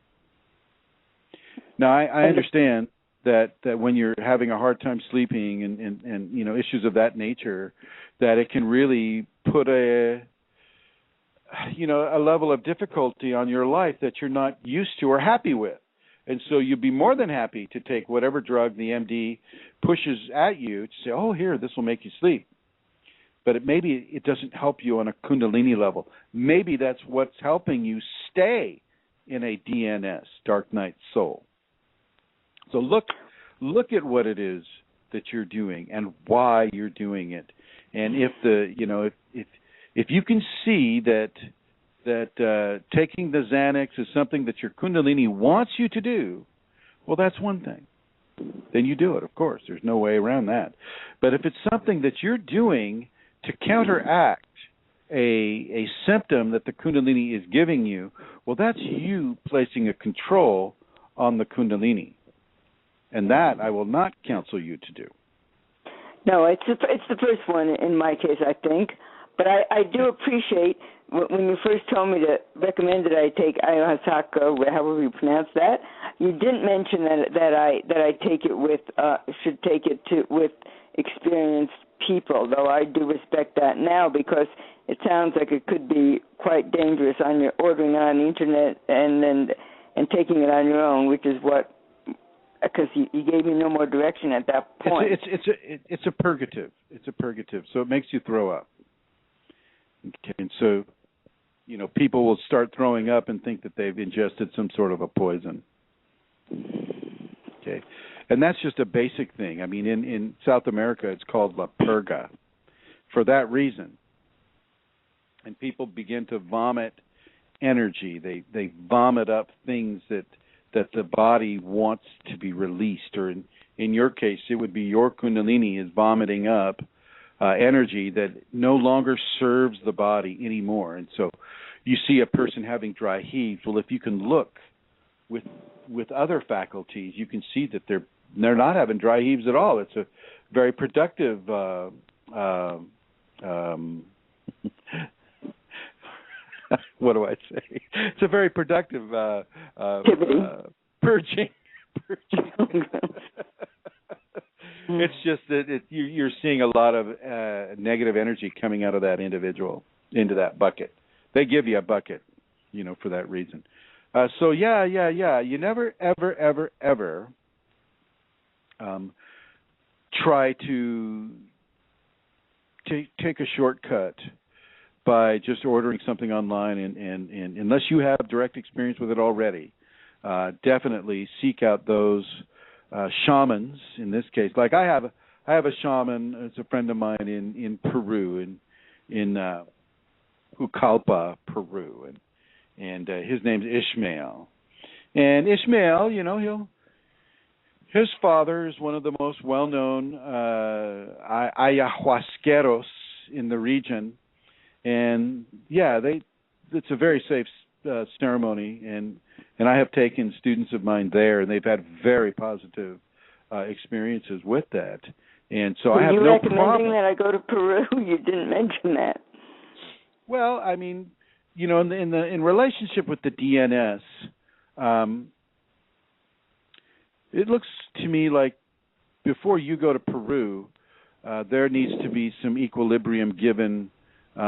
Now, I understand that when you're having a hard time sleeping and issues of that nature, that it can really put a level of difficulty on your life that you're not used to or happy with. And so you'd be more than happy to take whatever drug the MD pushes at you to say, oh, here, this will make you sleep. But maybe it doesn't help you on a Kundalini level. Maybe that's what's helping you stay in a DNS, dark night soul. So look at what it is that you're doing and why you're doing it. And if you can see that taking the Xanax is something that your Kundalini wants you to do, well, that's one thing. Then you do it, of course. There's no way around that. But if it's something that you're doing to counteract a symptom that the Kundalini is giving you, well, that's you placing a control on the Kundalini. And that I will not counsel you to do. No, it's the first one in my case, I think. But I do appreciate when you first told me to recommend that I take ayahuasca, however you pronounce that. You didn't mention that I take it with should take it with experienced people, though I do respect that now, because it sounds like it could be quite dangerous on your ordering it on the internet and taking it on your own, which is what. Because you gave me no more direction at that point. It's a purgative. It's a purgative, so it makes you throw up. Okay, and so, people will start throwing up and think that they've ingested some sort of a poison. Okay, and that's just a basic thing. I mean, in South America, it's called La Purga, for that reason. And people begin to vomit energy. They vomit up things that the body wants to be released, or in your case, it would be your Kundalini is vomiting up energy that no longer serves the body anymore. And so you see a person having dry heaves. Well, if you can look with other faculties, you can see that they're not having dry heaves at all. It's a very productive what do I say? It's a very productive purging. It's just that you're seeing a lot of negative energy coming out of that individual into that bucket. They give you a bucket, for that reason. So yeah. You never, ever try to take a shortcut by just ordering something online, and unless you have direct experience with it already, definitely seek out those shamans. In this case, like I have a shaman. It's a friend of mine in Peru, in Jucalpa, Peru, and his name's Ishmael. And Ishmael, his father is one of the most well-known ayahuasqueros in the region. And yeah, it's a very safe ceremony, and I have taken students of mine there, and they've had very positive experiences with that. And so I have no problem. Were you recommending that I go to Peru? You didn't mention that. Well, I mean, in relationship with the DNS, it looks to me like before you go to Peru, there needs to be some equilibrium given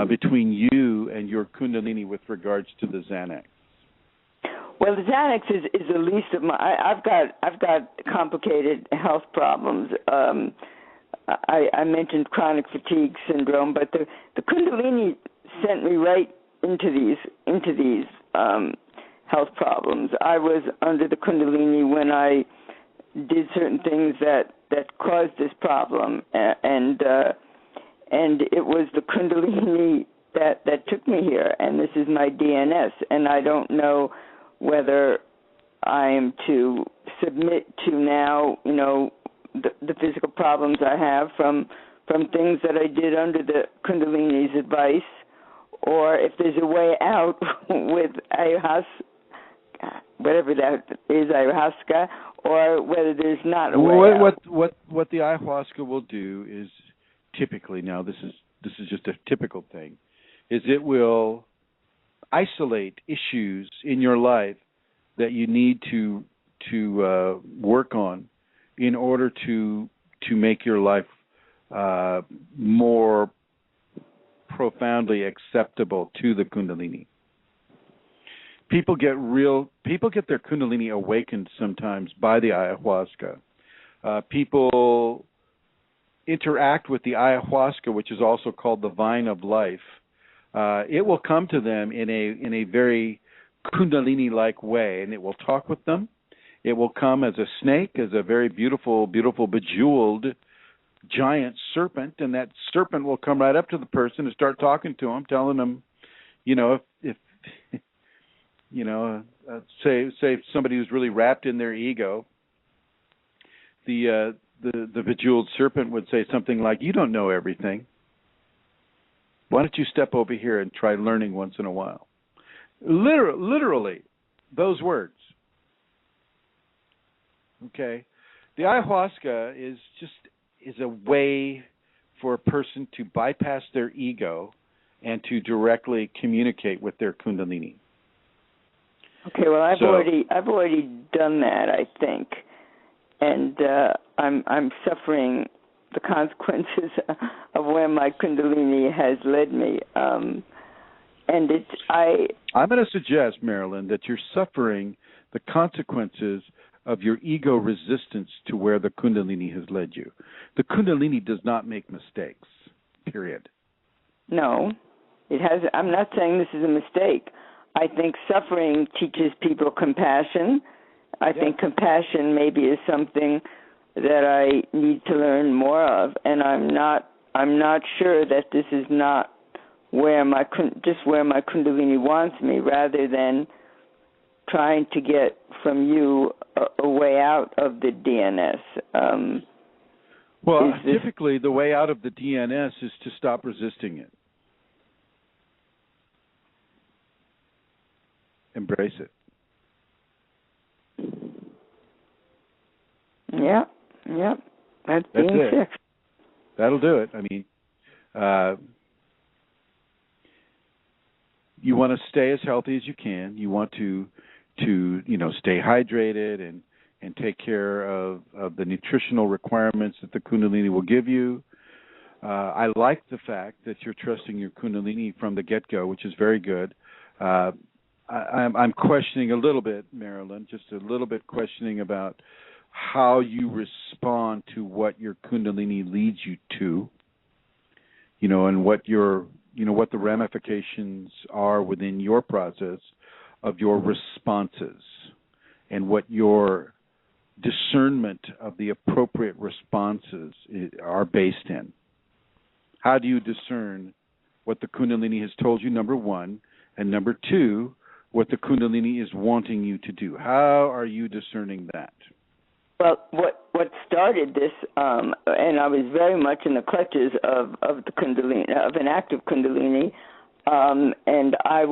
between you and your Kundalini with regards to the Xanax. Well, the Xanax is the least of my. I've got complicated health problems. I mentioned chronic fatigue syndrome, but the Kundalini sent me right into these health problems. I was under the Kundalini when I did certain things that caused this problem, and it was the Kundalini that took me here, and this is my DNS, and I don't know whether I am to submit to now, the physical problems I have from things that I did under the Kundalini's advice, or if there's a way out with ayahuasca, whatever that is, ayahuasca, or whether there's not a way out. What the ayahuasca will do is typically, now this is just a typical thing, is it will isolate issues in your life that you need to work on in order to make your life more profoundly acceptable to the Kundalini. People get their Kundalini awakened sometimes by the ayahuasca. People interact with the ayahuasca, which is also called the vine of life. It will come to them in a very Kundalini-like way, and it will talk with them. It will come as a snake, as a very beautiful, beautiful, bejeweled giant serpent, and that serpent will come right up to the person and start talking to them, telling them, if say somebody who's really wrapped in their ego, the bejeweled serpent would say something like, "You don't know everything. Why don't you step over here and try learning once in a while?" Literally, those words. Okay, the ayahuasca is a way for a person to bypass their ego and to directly communicate with their Kundalini. Okay, well, I've already done that, I think, and I'm suffering the consequences of where my Kundalini has led me. I'm going to suggest, Marilyn, that you're suffering the consequences of your ego resistance to where the Kundalini has led you. The Kundalini does not make mistakes, period. No, it has. I'm not saying this is a mistake. I think suffering teaches people compassion. I think compassion maybe is something that I need to learn more of, and I'm not sure that this is not where my Kundalini wants me, rather than trying to get from you a way out of the DNS. Typically the way out of the DNS is to stop resisting it. Embrace it. Yeah. That's being it. sick. That'll do it. I mean, you want to stay as healthy as you can. You want to stay hydrated and take care of the nutritional requirements that the Kundalini will give you. I like the fact that you're trusting your Kundalini from the get-go, which is very good. I'm questioning a little bit, Marilyn, just a little bit questioning about how you respond to what your Kundalini leads you to, and what what the ramifications are within your process of your responses and what your discernment of the appropriate responses are based in. How do you discern what the Kundalini has told you, number one, and number two, what the Kundalini is wanting you to do? How are you discerning that? Well, what started this, and I was very much in the clutches of the Kundalini, of an active Kundalini, and I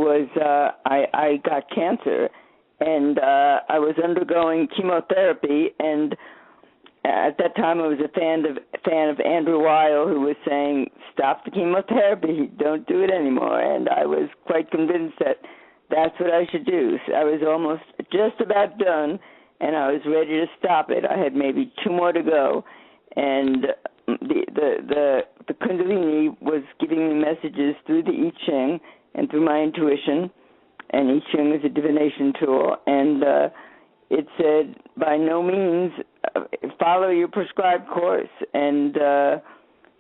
got cancer, and I was undergoing chemotherapy, and at that time I was a fan of Andrew Weil, who was saying, stop the chemotherapy, don't do it anymore, and I was quite convinced that that's what I should do. So I was almost just about done, and I was ready to stop it. I had maybe 2 more to go, and the Kundalini was giving me messages through the I Ching and through my intuition, and I Ching is a divination tool, and it said, by no means follow your prescribed course, and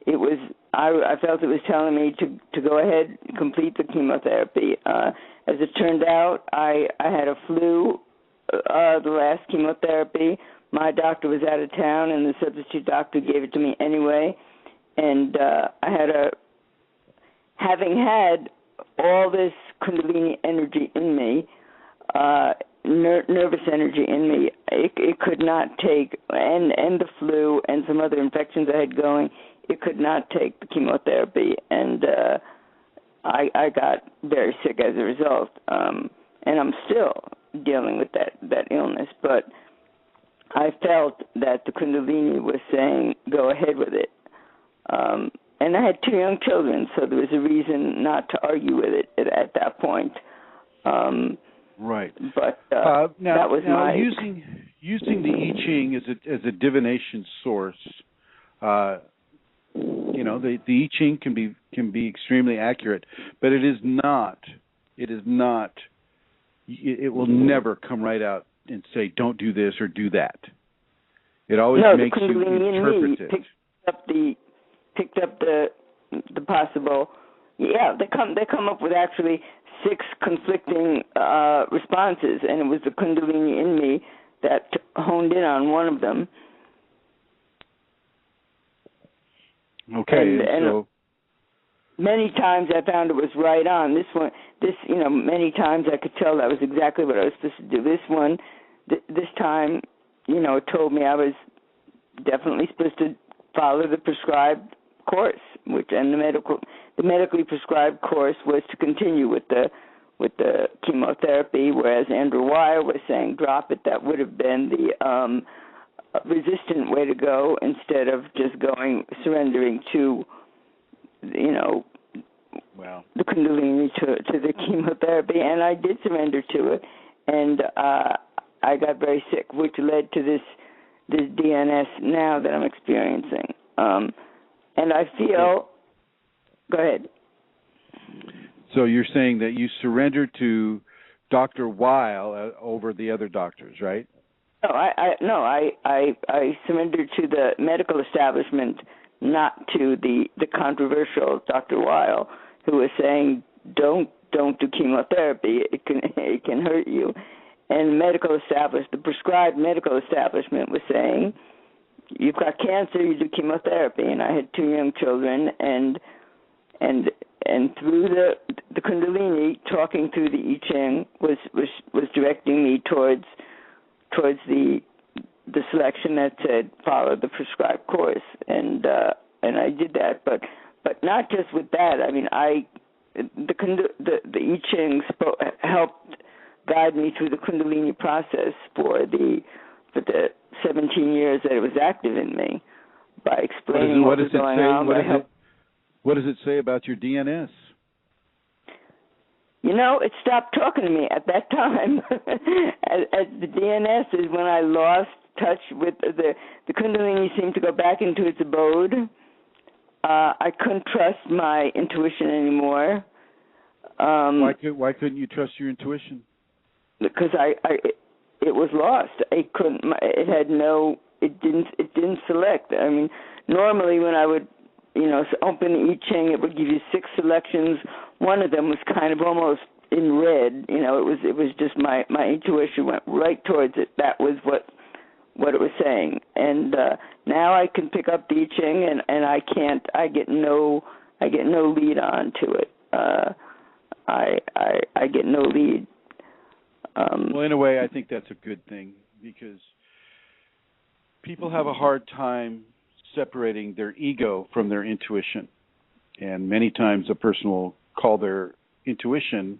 it was I felt it was telling me to go ahead and complete the chemotherapy. As it turned out, I had a flu the last chemotherapy. My doctor was out of town, and the substitute doctor gave it to me anyway. And having had all this Kundalini energy in me, nervous energy in me, it could not take, and the flu and some other infections I had going, it could not take the chemotherapy, and I got very sick as a result, and I'm still dealing with that illness, but I felt that the Kundalini was saying, go ahead with it. And I had 2 young children, so there was a reason not to argue with it at that point. Right. But now, that was my using the I Ching as a divination source. The I Ching can be extremely accurate, but it is not. It will never come right out and say, don't do this or do that. It always makes you interpret it. Picked up the possible. Yeah, they come up with actually 6 conflicting responses, and it was the Kundalini in me that honed in on one of them. Okay, and so many times I found it was right on. Many times I could tell that was exactly what I was supposed to do. This one, this time, it told me I was definitely supposed to follow the prescribed course, and the medically prescribed course was to continue with the chemotherapy, whereas Andrew Weil was saying drop it. That would have been the resistant way to go, instead of just surrendering to, the Kundalini to the chemotherapy, and I did surrender to it, and I got very sick, which led to this DNS now that I'm experiencing. And I feel, go ahead. So you're saying that you surrendered to Dr. Weil over the other doctors, right? No, I surrendered to the medical establishment, not to the controversial Dr. Weil, who was saying don't do chemotherapy. It can hurt you. And the prescribed medical establishment was saying, you've got cancer, you do chemotherapy. And I had 2 young children, and through the Kundalini, talking through the I Ching was directing me towards the selection that said follow the prescribed course, and I did that, but not just with that. I mean, the I Ching helped guide me through the Kundalini process for the 17 years that it was active in me by explaining what was going on. What does it say about your DNS? You know, it stopped talking to me at that time. As the DNS is when I lost touch with the Kundalini seemed to go back into its abode. I couldn't trust my intuition anymore. Why couldn't you trust your intuition? Because it was lost. It couldn't. It didn't select. I mean, normally when I would, open the I Ching, it would give you 6 selections. One of them was kind of almost in red. It was just my intuition went right towards it. That was what it was saying. And now I can pick up the I Ching, and I can't. I get no lead on to it. I get no lead. Well, in a way, I think that's a good thing, because people have a hard time separating their ego from their intuition. And many times a person will call their intuition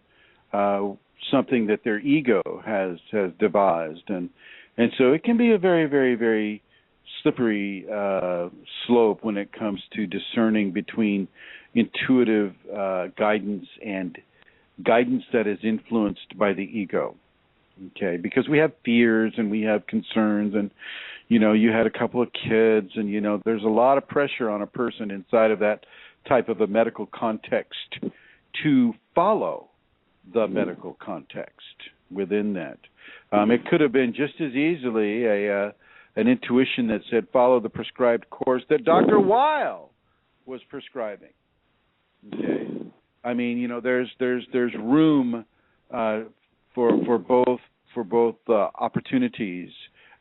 something that their ego has devised. And so it can be a very, very, very slippery slope when it comes to discerning between intuitive guidance and guidance that is influenced by the ego. Okay, because we have fears and we have concerns, and you had a couple of kids, and there's a lot of pressure on a person inside of that type of a medical context to follow the medical context within that. It could have been just as easily an intuition that said follow the prescribed course that Dr. Weil was prescribing. Okay, I mean, there's room for both opportunities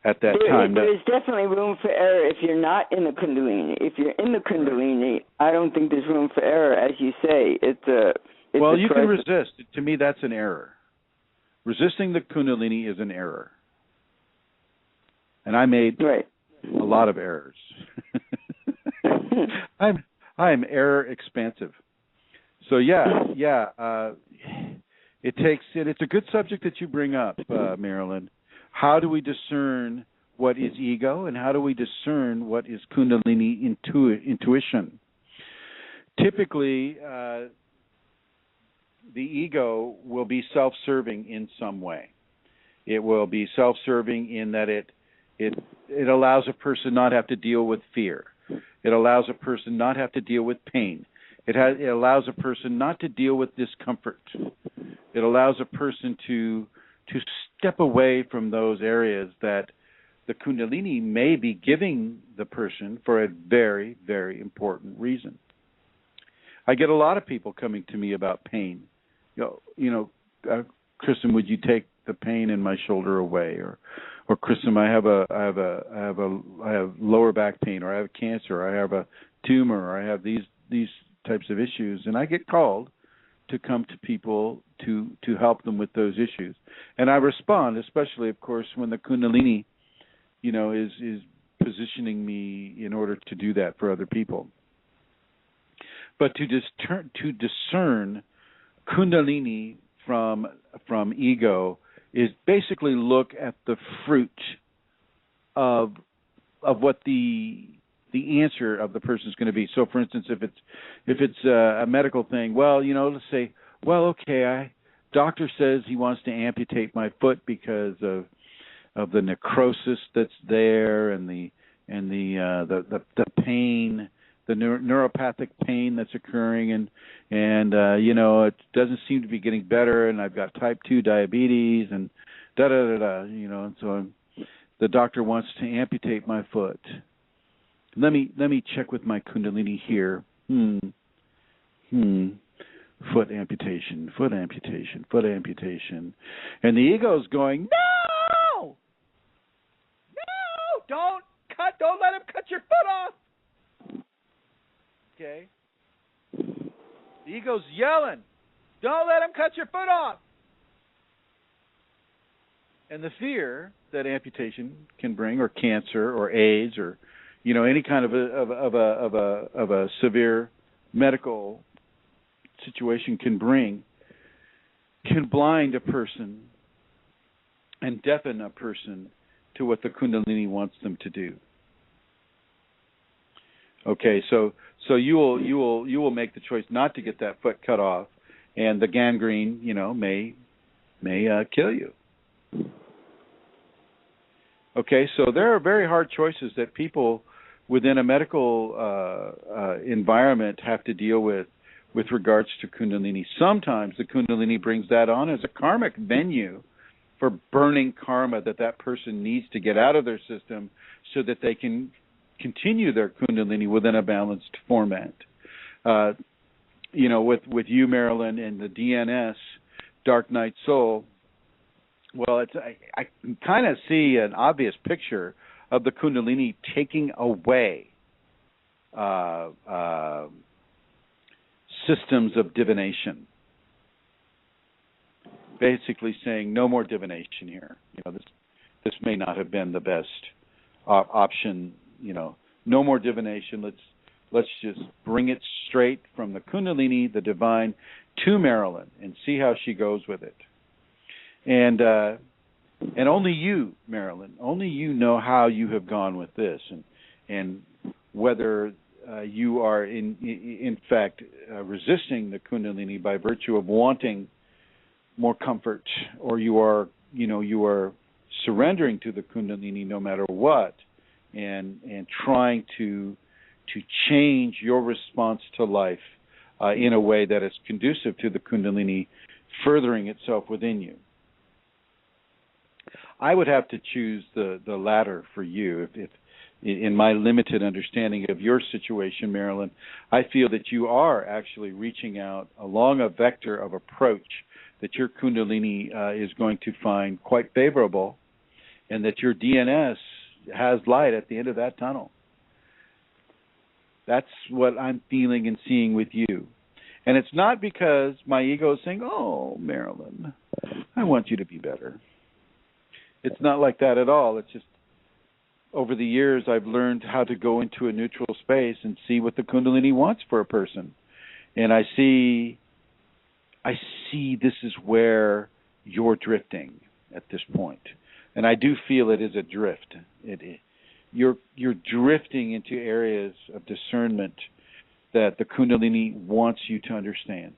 at that time. There's definitely room for error if you're not in the Kundalini. If you're in the Kundalini, I don't think there's room for error, as you say. You can resist. To me, that's an error. Resisting the Kundalini is an error. And I made a lot of errors. I'm error expansive. So it's a good subject that you bring up, Marilyn. How do we discern what is ego, and how do we discern what is Kundalini intuition? Typically, the ego will be self-serving in some way. It will be self-serving in that it allows a person not have to deal with fear. It allows a person not have to deal with pain. It allows a person not to deal with discomfort. It allows a person to step away from those areas that the Kundalini may be giving the person for a very, very important reason. I get a lot of people coming to me about pain. Kristen, would you take the pain in my shoulder away? Or Kristen, I have lower back pain, or I have cancer, or I have a tumor, or I have these types of issues, and I get called to come to people to help them with those issues. And I respond, especially, of course, when the Kundalini, is positioning me in order to do that for other people. But to discern Kundalini from ego is basically look at the fruit of what the answer of the person is going to be. So, for instance, if it's a medical thing, let's say, doctor says he wants to amputate my foot because of the necrosis that's there, and the pain, the neuropathic pain that's occurring, and it doesn't seem to be getting better, and I've got type 2 diabetes, and and so the doctor wants to amputate my foot. Let me check with my Kundalini here. Foot amputation. And the ego's going, no, don't let him cut your foot off. Okay. The ego's yelling, don't let him cut your foot off. And the fear that amputation can bring, or cancer, or AIDS, or any kind of a severe medical situation can blind a person and deafen a person to what the Kundalini wants them to do. Okay, so you will make the choice not to get that foot cut off, and the gangrene, may kill you. Okay, so there are very hard choices that people within a medical environment have to deal with regards to Kundalini. Sometimes the Kundalini brings that on as a karmic venue for burning karma that person needs to get out of their system so that they can continue their Kundalini within a balanced format. With you, Marilyn, and the DNS, Dark Night Soul, well, I can kind of see an obvious picture of the Kundalini taking away systems of divination. Basically saying no more divination here. This may not have been the best option. No more divination. Let's just bring it straight from the Kundalini, the divine, to Marilyn and see how she goes with it. And only you, Marilyn, only you know how you have gone with this, and whether you are in fact resisting the Kundalini by virtue of wanting more comfort, or you are surrendering to the Kundalini no matter what, and trying to change your response to life in a way that is conducive to the Kundalini furthering itself within you. I would have to choose the latter for you. If in my limited understanding of your situation, Marilyn, I feel that you are actually reaching out along a vector of approach that your Kundalini is going to find quite favorable, and that your DNS has light at the end of that tunnel. That's what I'm feeling and seeing with you. And it's not because my ego is saying, oh, Marilyn, I want you to be better. It's not like that at all. It's just over the years I've learned how to go into a neutral space and see what the Kundalini wants for a person. And I see this is where you're drifting at this point. And I do feel it is a drift. You're drifting into areas of discernment that the Kundalini wants you to understand.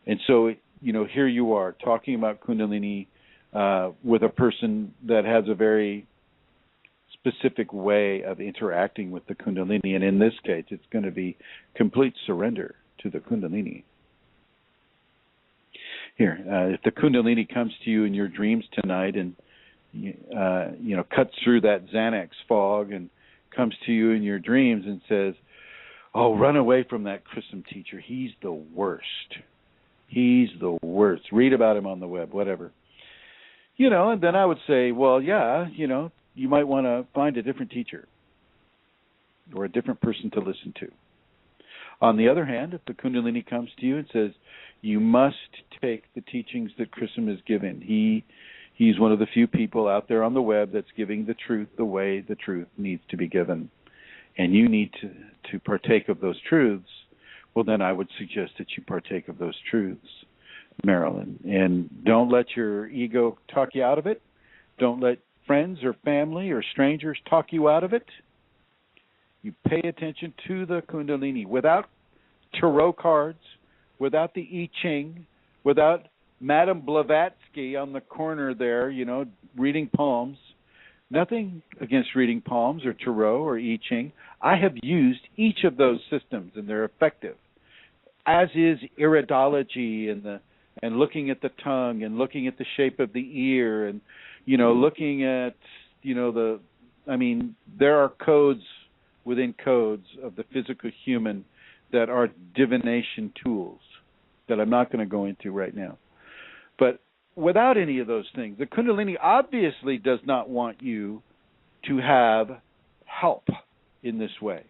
And so, here you are talking about Kundalini with a person that has a very specific way of interacting with the Kundalini. And in this case, it's going to be complete surrender to the Kundalini. Here, if the Kundalini comes to you in your dreams tonight and cuts through that Xanax fog and comes to you in your dreams and says, oh, run away from that Chrism teacher. He's the worst. He's the worst. Read about him on the web, whatever. And then I would say, well, yeah, you might want to find a different teacher or a different person to listen to. On the other hand, if the Kundalini comes to you and says, you must take the teachings that Chrism has given. He's one of the few people out there on the web that's giving the truth the way the truth needs to be given. And you need to partake of those truths. Well, then I would suggest that you partake of those truths, Marilyn. And don't let your ego talk you out of it. Don't let friends or family or strangers talk you out of it. You pay attention to the Kundalini without tarot cards, without the I Ching, without Madame Blavatsky on the corner there, reading palms. Nothing against reading palms or tarot or I Ching. I have used each of those systems, and they're effective, as is iridology and looking at the tongue and looking at the shape of the ear and, looking at, there are codes within codes of the physical human that are divination tools that I'm not going to go into right now. But without any of those things, the Kundalini obviously does not want you to have help in this way.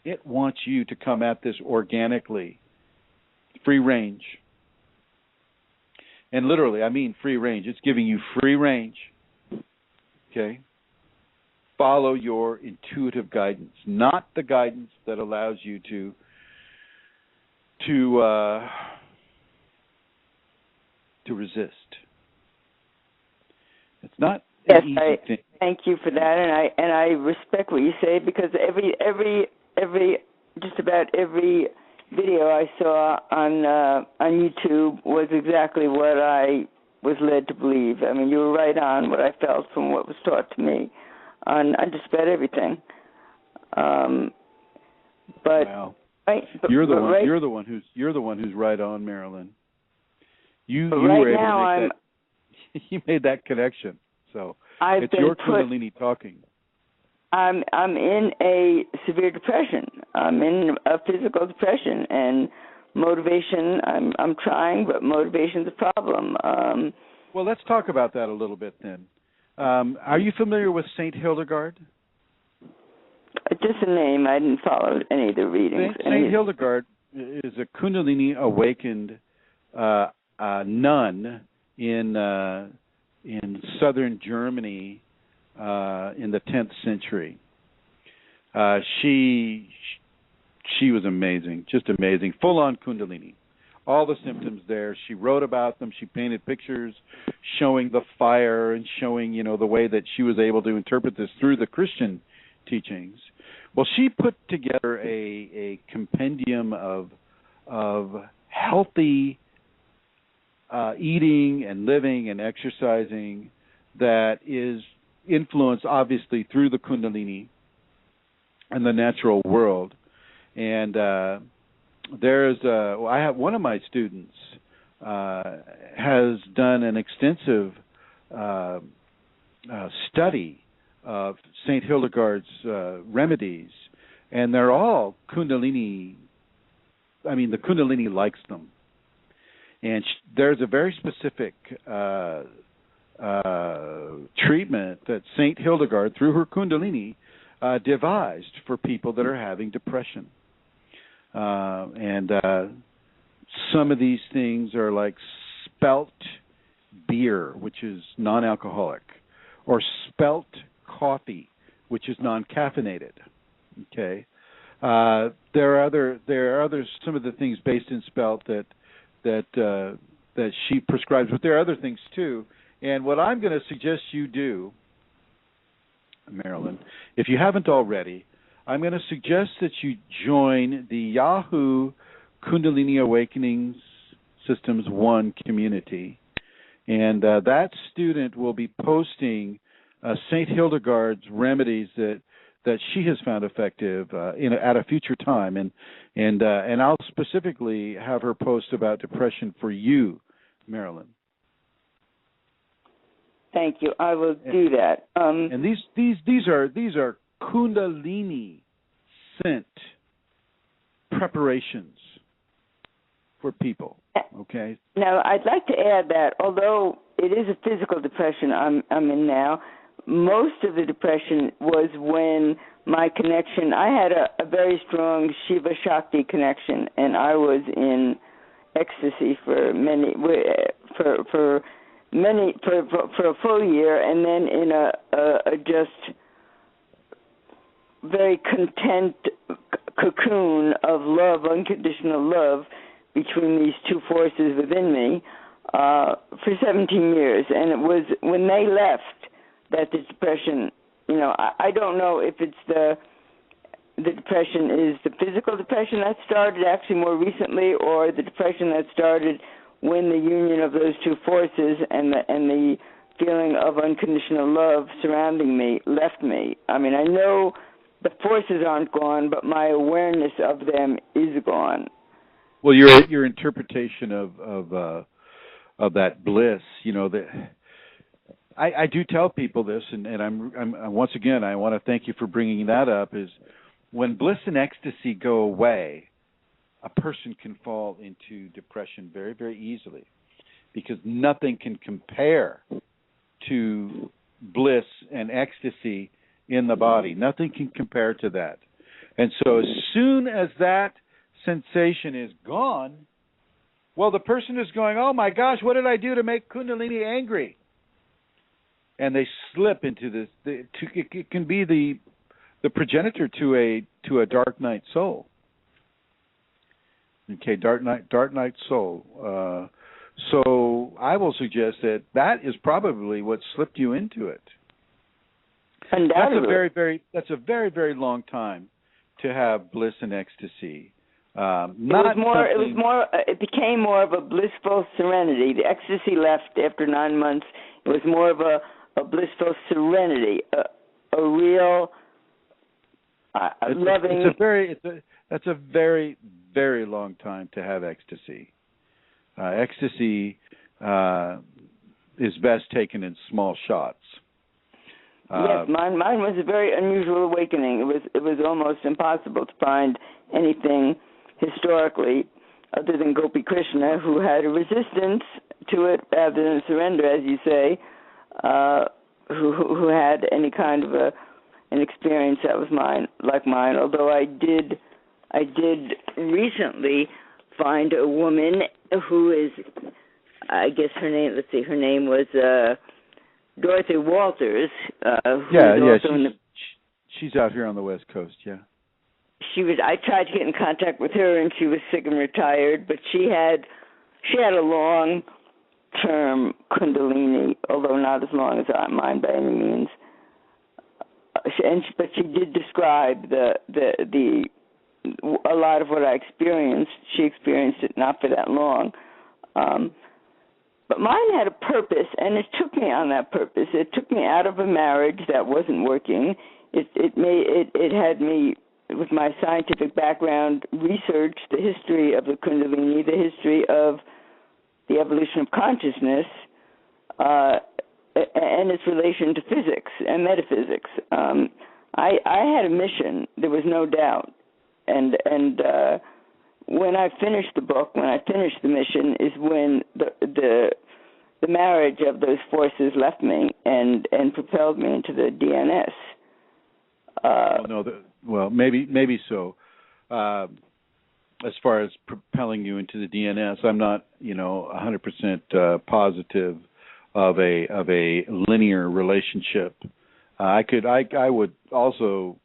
It wants you to come at this organically, free range. And literally, I mean free range. It's giving you free range. Okay? Follow your intuitive guidance, not the guidance that allows you to resist. It's not an easy thing. Thank you for that, and I respect what you say, because every just about every video I saw on YouTube was exactly what I was led to believe. I mean, you were right on what I felt from what was taught to me on just about everything. But wow. You're the one who's right on, Marilyn. You right were able now to make that. You made that connection. So it's your Kundalini talking. I'm in a severe depression. I'm in a physical depression, and motivation. I'm trying, but motivation's a problem. Well, let's talk about that a little bit then. Are you familiar with Saint Hildegard? Just a name. I didn't follow any of the readings. Saint Hildegard is a Kundalini awakened nun in southern Germany in the 10th century. She was amazing, just amazing, full-on Kundalini. All the symptoms there. She wrote about them. She painted pictures showing the fire and showing, the way that she was able to interpret this through the Christian teachings. Well, she put together a compendium of healthy eating and living and exercising that is influenced obviously through the Kundalini and the natural world. And I have one of my students has done an extensive study of Saint Hildegard's remedies, and they're all Kundalini. I mean, the Kundalini likes them. And there's a very specific treatment that Saint Hildegard, through her Kundalini, devised for people that are having depression. And some of these things are like spelt beer, which is non-alcoholic, or spelt coffee, which is non-caffeinated. Okay, there are other some of the things based in spelt that she prescribes, but there are other things too. And what I'm going to suggest you do, Marilyn, if you haven't already, I'm going to suggest that you join the Yahoo Kundalini Awakening Systems 1 community. And that student will be posting St. Hildegard's remedies that she has found effective at a future time. And I'll specifically have her post about depression for you, Marilyn. Thank you. I will do that. And these are Kundalini sent preparations for people. Okay. Now, I'd like to add that although it is a physical depression I'm in now, most of the depression was when my connection. I had a very strong Shiva Shakti connection, and I was in ecstasy for a full year, and then in a just very content cocoon of love, unconditional love, between these two forces within me for 17 years. And it was when they left that the depression, I don't know if it's the depression is the physical depression that started actually more recently, or the depression that started when the union of those two forces and the feeling of unconditional love surrounding me left me. I mean, I know the forces aren't gone, but my awareness of them is gone. Well, your interpretation of that bliss, I do tell people this, and I'm once again I want to thank you for bringing that up. Is when bliss and ecstasy go away, a person can fall into depression very, very easily, because nothing can compare to bliss and ecstasy in the body. Nothing can compare to that. And so as soon as that sensation is gone, well, the person is going, oh my gosh, what did I do to make Kundalini angry? And they slip into this. It can be the progenitor to a dark night soul. Okay, dark night soul. So I will suggest that is probably what slipped you into it. Undoubtedly. That's a very, very long time to have bliss and ecstasy. It became more of a blissful serenity. The ecstasy left after 9 months. It was more of a blissful serenity, a real loving. That's a very, very long time to have ecstasy. Ecstasy is best taken in small shots. Yes, mine was a very unusual awakening. It was almost impossible to find anything historically other than Gopi Krishna, who had a resistance to it rather than surrender, as you say, who had any kind of an experience that was like mine. Although I did recently find a woman who is, I guess her name was Dorothy Walters. She's out here on the West Coast, yeah. I tried to get in contact with her, and she was sick and retired, but she had a long-term Kundalini, although not as long as mine by any means. But she did describe a lot of what I experienced. She experienced it not for that long, but mine had a purpose, and it took me on that purpose. It took me out of a marriage that wasn't working. It had me, with my scientific background, research the history of the Kundalini, the history of the evolution of consciousness, and its relation to physics and metaphysics. I had a mission, there was no doubt. And when I finished the book, when I finished the mission, is when the marriage of those forces left me and propelled me into the DNS. Maybe so. As far as propelling you into the DNS, I'm not, 100% positive of a linear relationship. I would also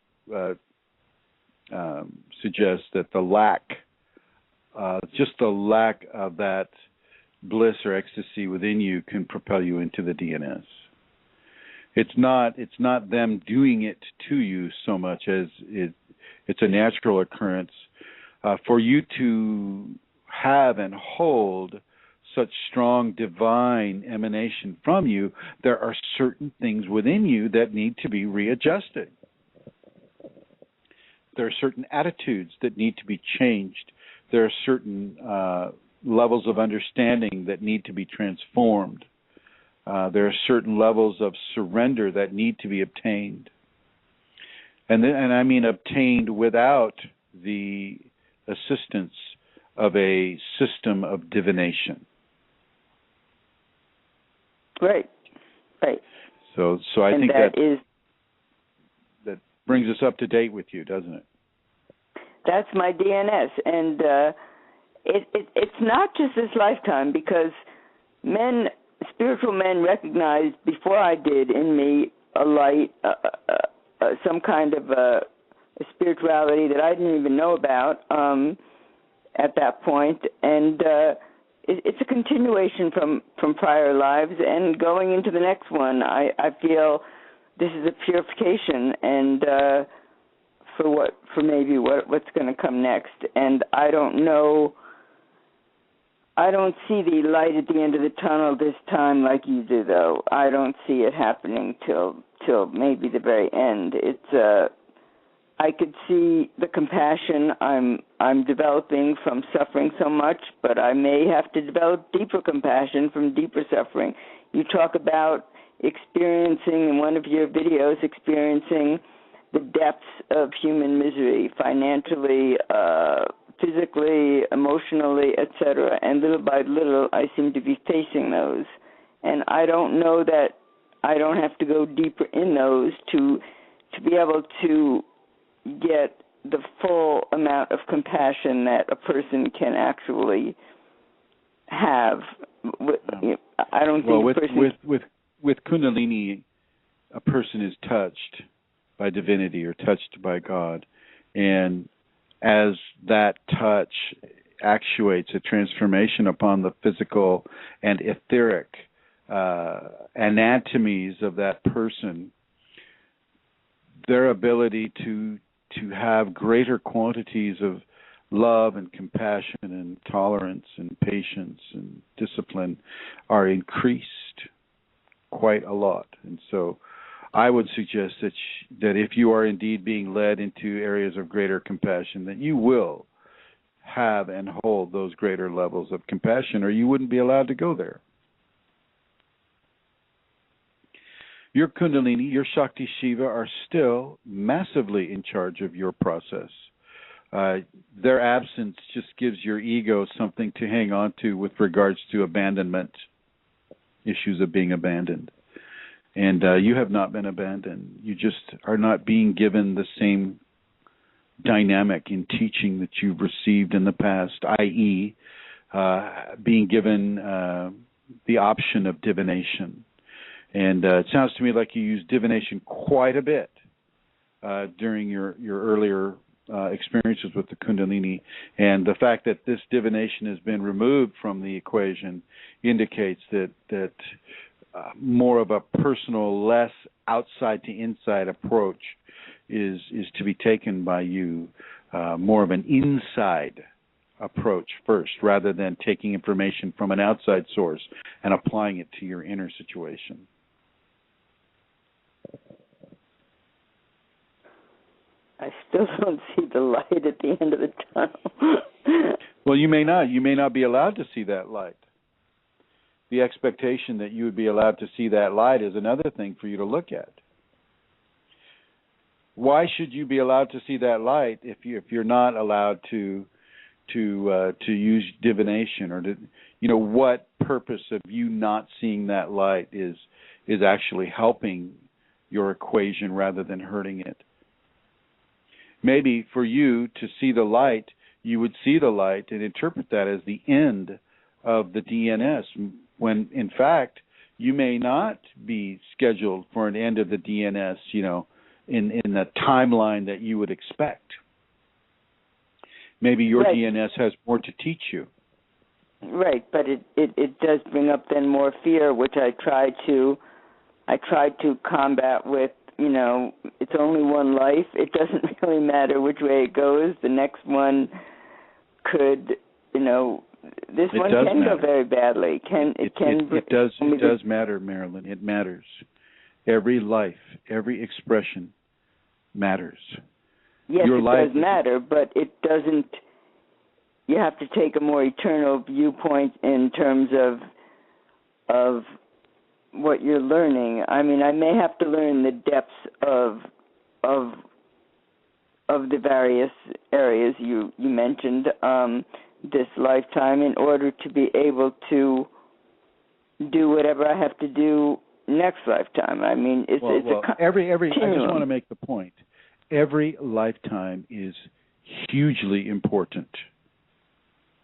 suggest that the lack of that bliss or ecstasy within you can propel you into the DNS. It's not them doing it to you so much as it's a natural occurrence. For you to have and hold such strong divine emanation from you, there are certain things within you that need to be readjusted. There are certain attitudes that need to be changed. There are certain levels of understanding that need to be transformed. There are certain levels of surrender that need to be obtained. And I mean obtained without the assistance of a system of divination. Right. So I think that brings us up to date with you, doesn't it? That's my DNS, and it's not just this lifetime, because spiritual men recognized before I did in me a light, some kind of a spirituality that I didn't even know about at that point, and it's a continuation from prior lives and going into the next one. I feel this is a purification, and for maybe what's going to come next. And I don't know. I don't see the light at the end of the tunnel this time like you do, though. I don't see it happening till maybe the very end. I could see the compassion I'm developing from suffering so much, but I may have to develop deeper compassion from deeper suffering. You talk about experiencing, in one of your videos, experiencing the depths of human misery, financially, physically, emotionally, etc., and little by little I seem to be facing those. And I don't know that I don't have to go deeper in those to be able to get the full amount of compassion that a person can actually have. I don't think with Kundalini, a person is touched by divinity or touched by God, and as that touch actuates a transformation upon the physical and etheric anatomies of that person, their ability to have greater quantities of love and compassion and tolerance and patience and discipline are increased quite a lot. And so I would suggest that if you are indeed being led into areas of greater compassion, that you will have and hold those greater levels of compassion, or you wouldn't be allowed to go there. Your Kundalini, your Shakti Shiva are still massively in charge of your process. Their absence just gives your ego something to hang on to with regards to abandonment, issues of being abandoned. And you have not been abandoned. You just are not being given the same dynamic in teaching that you've received in the past, i.e., being given the option of divination. And it sounds to me like you used divination quite a bit during your earlier experiences with the Kundalini. And the fact that this divination has been removed from the equation indicates that more of a personal, less outside to inside approach is to be taken by you, more of an inside approach first, rather than taking information from an outside source and applying it to your inner situation. I still don't see the light at the end of the tunnel. Well, you may not. You may not be allowed to see that light. The expectation that you would be allowed to see that light is another thing for you to look at. Why should you be allowed to see that light if you're not allowed to use divination, or what purpose of you not seeing that light is actually helping your equation rather than hurting it? Maybe for you to see the light, you would see the light and interpret that as the end of the DNS, when in fact you may not be scheduled for an end of the DNS, in the timeline that you would expect. Maybe your right. DNS has more to teach you. Right, but it does bring up then more fear, which I try to combat with, it's only one life. It doesn't really matter which way it goes. The next one could, this one can matter. go very badly. It does matter, Marilyn. It matters. Every life, every expression matters. Yes, Your it life does matter, but it doesn't. You have to take a more eternal viewpoint in terms of what you're learning. I mean, I may have to learn the depths of the various areas you mentioned this lifetime in order to be able to do whatever I have to do next lifetime. I mean, it's every. I just want to make the point. Every lifetime is hugely important.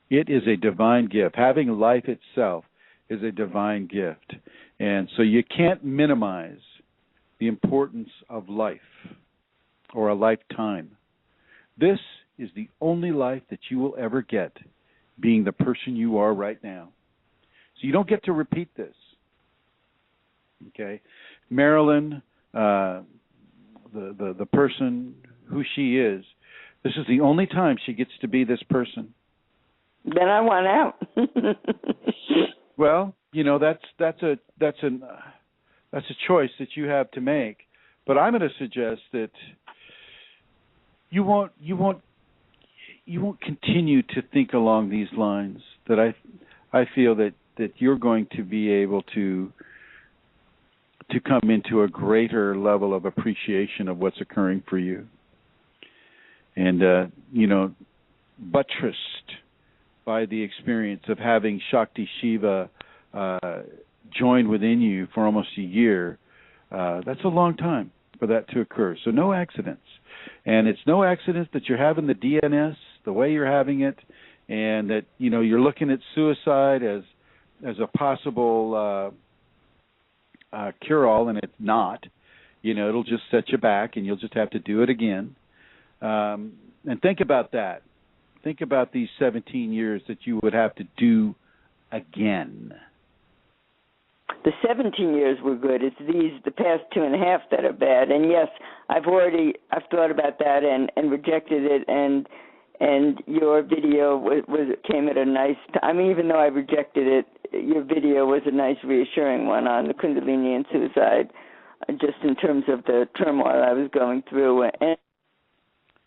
It is a divine gift. Having life itself is a divine gift. And so you can't minimize the importance of life or a lifetime. This is the only life that you will ever get, being the person you are right now. So you don't get to repeat this. Okay? Marilyn, the person who she is, this is the only time she gets to be this person. Then I want out. Well, that's a choice that you have to make. But I'm going to suggest that you won't continue to think along these lines. That I feel that you're going to be able to come into a greater level of appreciation of what's occurring for you. And buttressed by the experience of having Shakti Shiva joined within you for almost a year, that's a long time for that to occur. So no accidents. And it's no accident that you're having the DNS the way you're having it, and that you're looking at suicide as a possible cure-all, and it's not. It'll just set you back, and you'll just have to do it again. And think about that. Think about these 17 years that you would have to do again. The 17 years were good. It's the past 2.5 that are bad. And yes, I've thought about that and rejected it, and your video came at a nice time. I mean, even though I rejected it, your video was a nice reassuring one on the Kundalini and suicide, just in terms of the turmoil I was going through and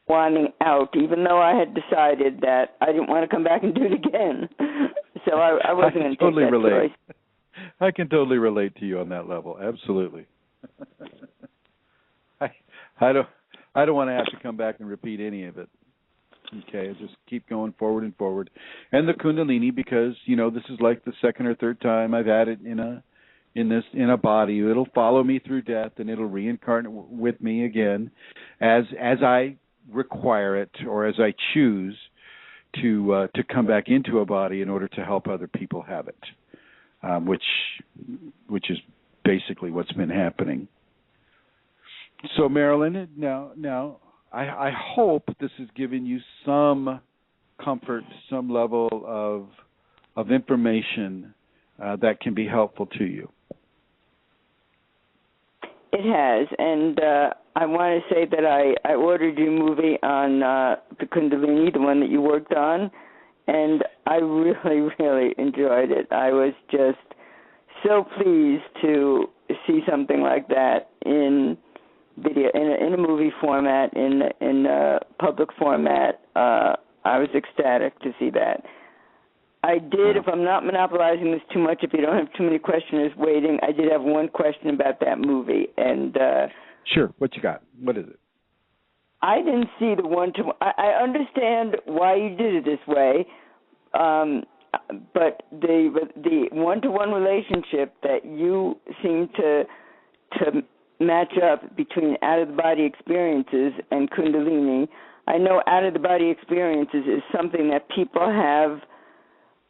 wanting out, even though I had decided that I didn't want to come back and do it again. So I wasn't going to take that choice. I can totally relate to you on that level. Absolutely. I don't want to have to come back and repeat any of it. Okay, just keep going forward and forward. And the Kundalini, because this is like the second or third time I've had it in a body. It'll follow me through death, and it'll reincarnate with me again, as I require it or as I choose to come back into a body in order to help other people have it, which is basically what's been happening. So, Marilyn, now I hope this has given you some comfort, some level of information that can be helpful to you. It has, and I want to say that I ordered your movie on the Kundalini, the one that you worked on, and I really, really enjoyed it. I was just so pleased to see something like that in video, in a movie format, in a public format. I was ecstatic to see that. I did, if I'm not monopolizing this too much, if you don't have too many questioners waiting, I did have one question about that movie. And sure, what you got? What is it? I didn't see the one-to-one. I understand why you did it this way, but the one-to-one relationship that you seem to match up between out-of-the-body experiences and Kundalini. I know out-of-the-body experiences is something that people have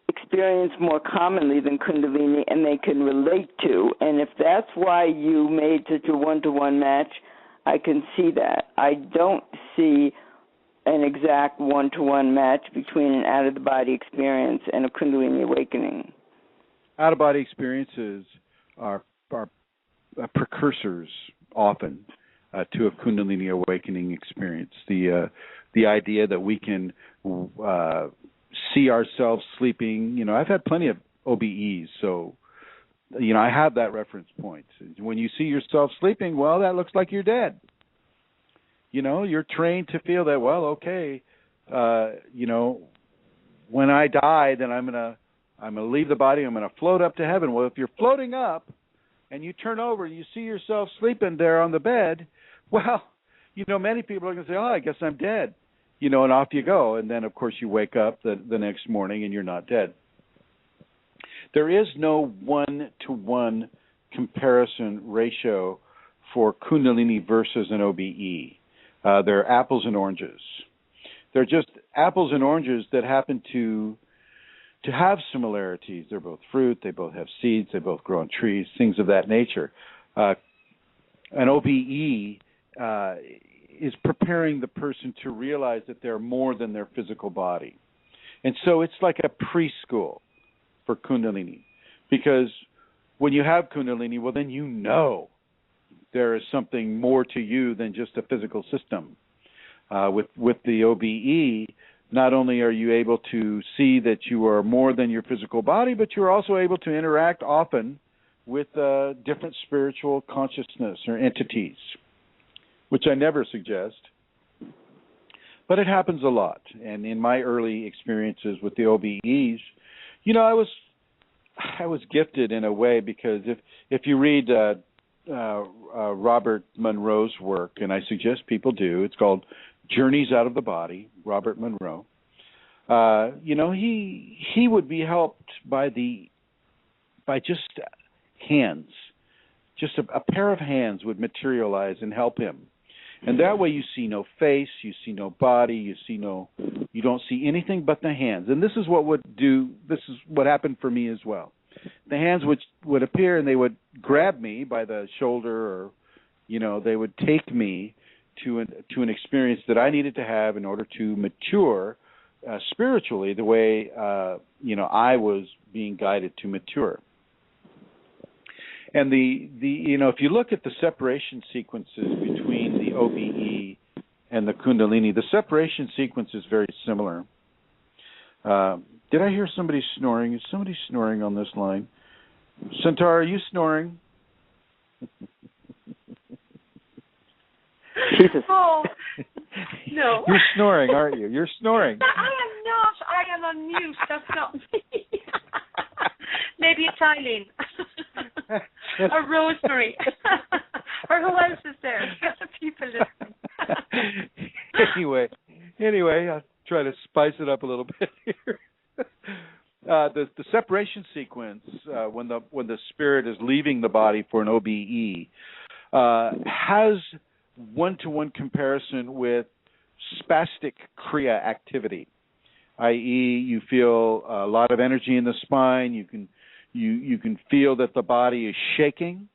experienced more commonly than Kundalini, and they can relate to. And if that's why you made such a one-to-one match, I can see that. I don't see an exact one-to-one match between an out-of-the-body experience and a Kundalini awakening. Out-of-body experiences are precursors often to a Kundalini awakening experience. The idea that we can see ourselves sleeping. I've had plenty of OBEs, so I have that reference point. When you see yourself sleeping, well, that looks like you're dead. You're trained to feel that, well, okay, when I die, then I'm gonna leave the body, I'm gonna float up to heaven. Well, if you're floating up and you turn over and you see yourself sleeping there on the bed, well, many people are gonna say, oh, I guess I'm dead. And off you go. And then, of course, you wake up the next morning and you're not dead. There is no one-to-one comparison ratio for Kundalini versus an OBE. They're apples and oranges. They're just apples and oranges that happen to have similarities. They're both fruit. They both have seeds. They both grow on trees, things of that nature. An OBE is preparing the person to realize that they're more than their physical body. And so it's like a preschool for Kundalini, because when you have Kundalini, well, then there is something more to you than just a physical system. With the OBE, not only are you able to see that you are more than your physical body, but you're also able to interact often with different spiritual consciousness or entities, which I never suggest, but it happens a lot. And in my early experiences with the OBEs, I was gifted in a way, because if you read Robert Monroe's work, and I suggest people do, it's called Journeys Out of the Body, Robert Monroe. He would be helped by just hands. Just a pair of hands would materialize and help him. And that way you see no face, you see no body, you don't see anything but the hands. And this is what happened for me as well. The hands would appear and they would grab me by the shoulder, or, they would take me to an experience that I needed to have in order to mature spiritually the way, I was being guided to mature. And if you look at the separation sequences between the the OBE and the Kundalini. The separation sequence is very similar. Did I hear somebody snoring? Is somebody snoring on this line? Centaur, are you snoring? Oh, no. You're snoring, aren't you? You're snoring. I am not. I am on mute. That's not me. Maybe it's Eileen. Or Rosemary. Or who else is there? The other people listening. Anyway, I'll try to spice it up a little bit here. The separation sequence, when the spirit is leaving the body for an OBE, has one-to-one comparison with spastic kriya activity, i.e., you feel a lot of energy in the spine. You can feel that the body is shaking.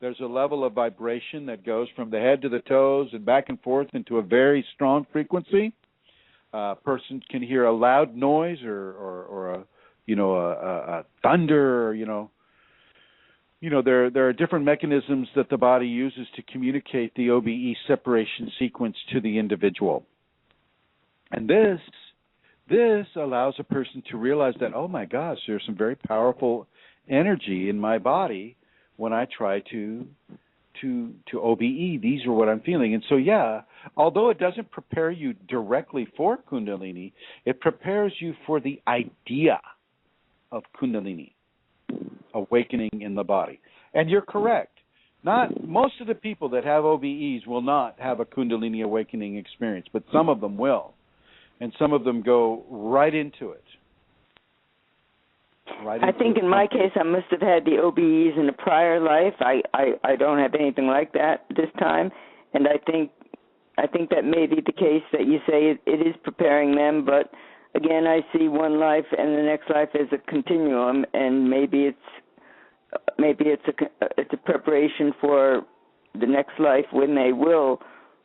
There's a level of vibration that goes from the head to the toes and back and forth into a very strong frequency. A person can hear a loud noise or a thunder. There are different mechanisms that the body uses to communicate the OBE separation sequence to the individual. And this allows a person to realize that, oh my gosh, there's some very powerful energy in my body when I try to OBE. These are what I'm feeling. And so, yeah, although it doesn't prepare you directly for Kundalini, it prepares you for the idea of Kundalini awakening in the body. And you're correct. Most of the people that have OBEs will not have a Kundalini awakening experience, but some of them will. And some of them go right into it. I think in my case I must have had the OBEs in a prior life. I don't have anything like that this time. And I think that may be the case that you say it is preparing them, but again, I see one life and the next life as a continuum, and maybe it's a preparation for the next life when they will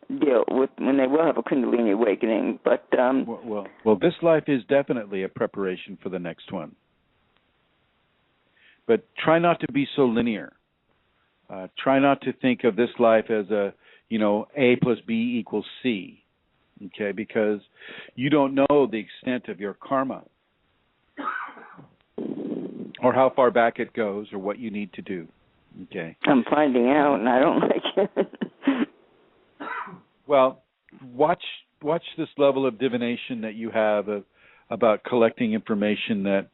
have a Kundalini awakening. But well, this life is definitely a preparation for the next one. But try not to be so linear. Try not to think of this life as A plus B equals C. Okay, because you don't know the extent of your karma or how far back it goes or what you need to do. Okay. I'm finding out, and I don't like it. Well, watch this level of divination that you have about collecting information that,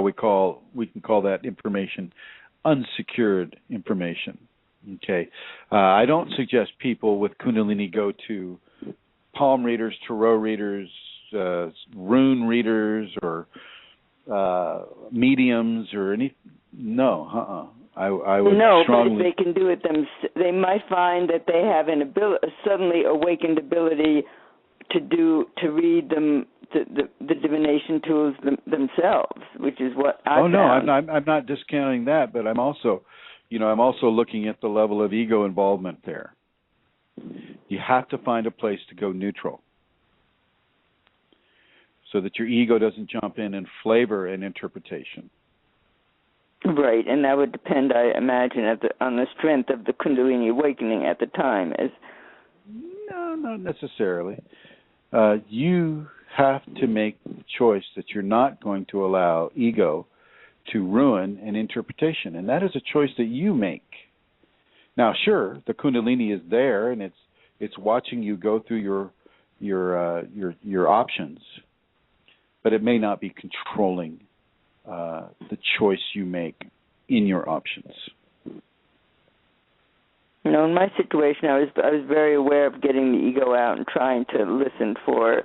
we can call that information unsecured information. Okay. I don't suggest people with Kundalini go to palm readers, tarot readers, rune readers, or mediums, or any. No, I would strongly. But if they can do it they might find that they have a suddenly awakened ability to read them, the divination tools themselves, which is what I found. No, I'm not discounting that, but I'm also looking at the level of ego involvement there. You have to find a place to go neutral so that your ego doesn't jump in and flavor an interpretation. Right, and that would depend, I imagine, on the strength of the Kundalini awakening at the time. No, not necessarily. You have to make the choice that you're not going to allow ego to ruin an interpretation, and that is a choice that you make. Now, sure, the Kundalini is there, and it's watching you go through your options, but it may not be controlling the choice you make in your options. In my situation, I was very aware of getting the ego out and trying to listen for,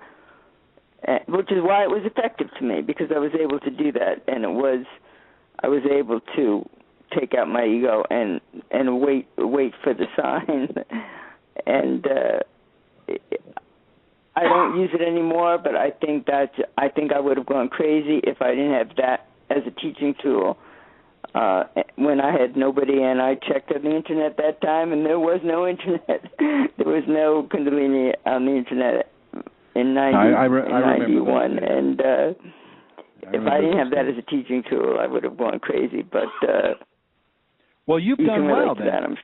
which is why it was effective to me, because I was able to do that, and I was able to take out my ego and wait for the sign. And I don't use it anymore, but I think I would have gone crazy if I didn't have that as a teaching tool. When I had nobody, and I checked on the internet that time, and there was no internet. There was no Kundalini on the internet in 91. And if I didn't have that as a teaching tool, I would have gone crazy. But well, you've done well then. That,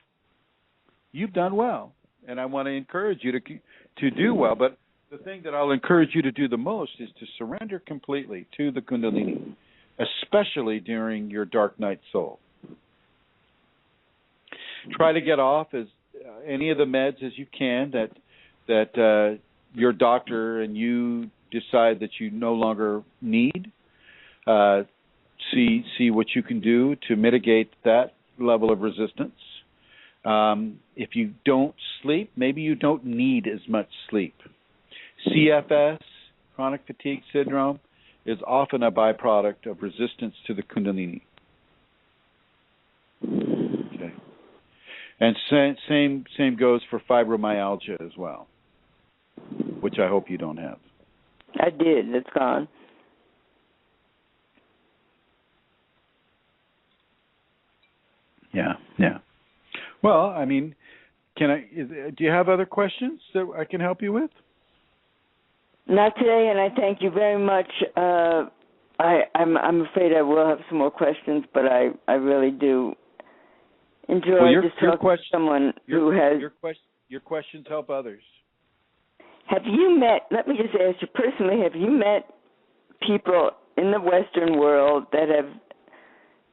You've done well. and I want to encourage you to do well. But the thing that I'll encourage you to do the most is to surrender completely to the Kundalini, especially during your dark night soul. Try to get off as any of the meds as you can that your doctor and you decide that you no longer need. See what you can do to mitigate that level of resistance. If you don't sleep, maybe you don't need as much sleep. CFS, chronic fatigue syndrome, is often a byproduct of resistance to the Kundalini. Okay. And same goes for fibromyalgia as well, which I hope you don't have. I did. It's gone. Yeah. Well, I mean, do you have other questions that I can help you with? Not today, and I thank you very much. I'm afraid I will have some more questions, but I really do enjoy just talking to someone who has... Your questions help others. Have you met, let me just ask you personally, have you met people in the Western world that have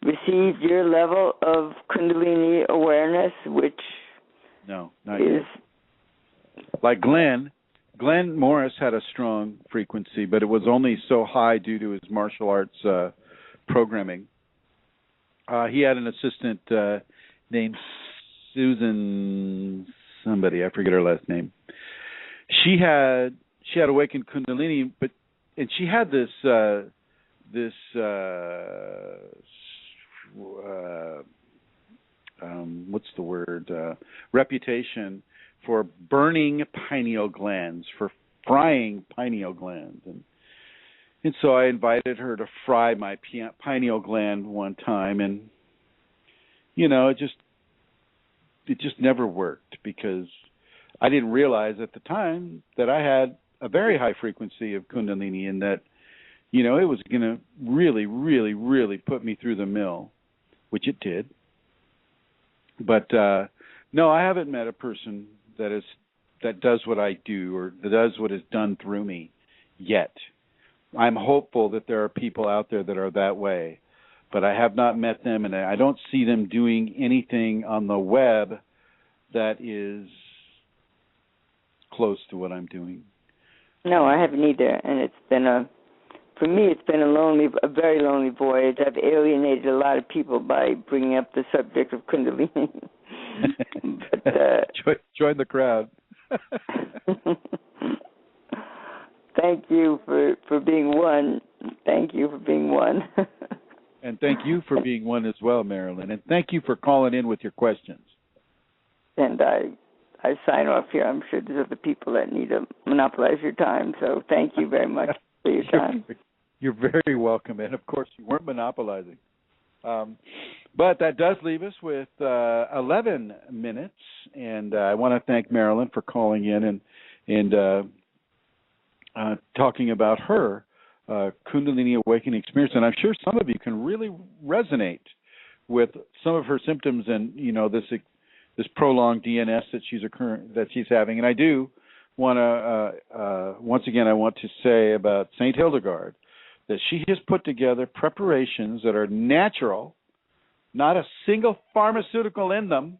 received your level of Kundalini awareness, which no, not yet. Like Glenn Morris had a strong frequency, but it was only so high due to his martial arts programming. He had an assistant named Susan somebody, I forget her last name. She had awakened Kundalini, and she had this what's the word? Reputation for burning pineal glands, for frying pineal glands, and so I invited her to fry my pineal gland one time, and it just never worked because I didn't realize at the time that I had a very high frequency of Kundalini, and that it was going to really, really, really put me through the mill, which it did. But no, I haven't met a person that does what I do or that does what is done through me yet. I'm hopeful that there are people out there that are that way, but I have not met them, and I don't see them doing anything on the web that is close to what I'm doing. No, I haven't either, and for me, it's been a very lonely voyage. I've alienated a lot of people by bringing up the subject of Kundalini. But, join the crowd. Thank you for being one. Thank you for being one. And thank you for being one as well, Marilyn. And thank you for calling in with your questions. And I sign off here. I'm sure there's other people that need to monopolize your time. So thank you very much for your time. You're very welcome. And, of course, you weren't monopolizing. But that does leave us with 11 minutes. And I want to thank Marilyn for calling in and talking about her Kundalini awakening experience. And I'm sure some of you can really resonate with some of her symptoms and, this prolonged DNS that she's having. And I do want to, once again, I want to say about St. Hildegard that she has put together preparations that are natural, not a single pharmaceutical in them,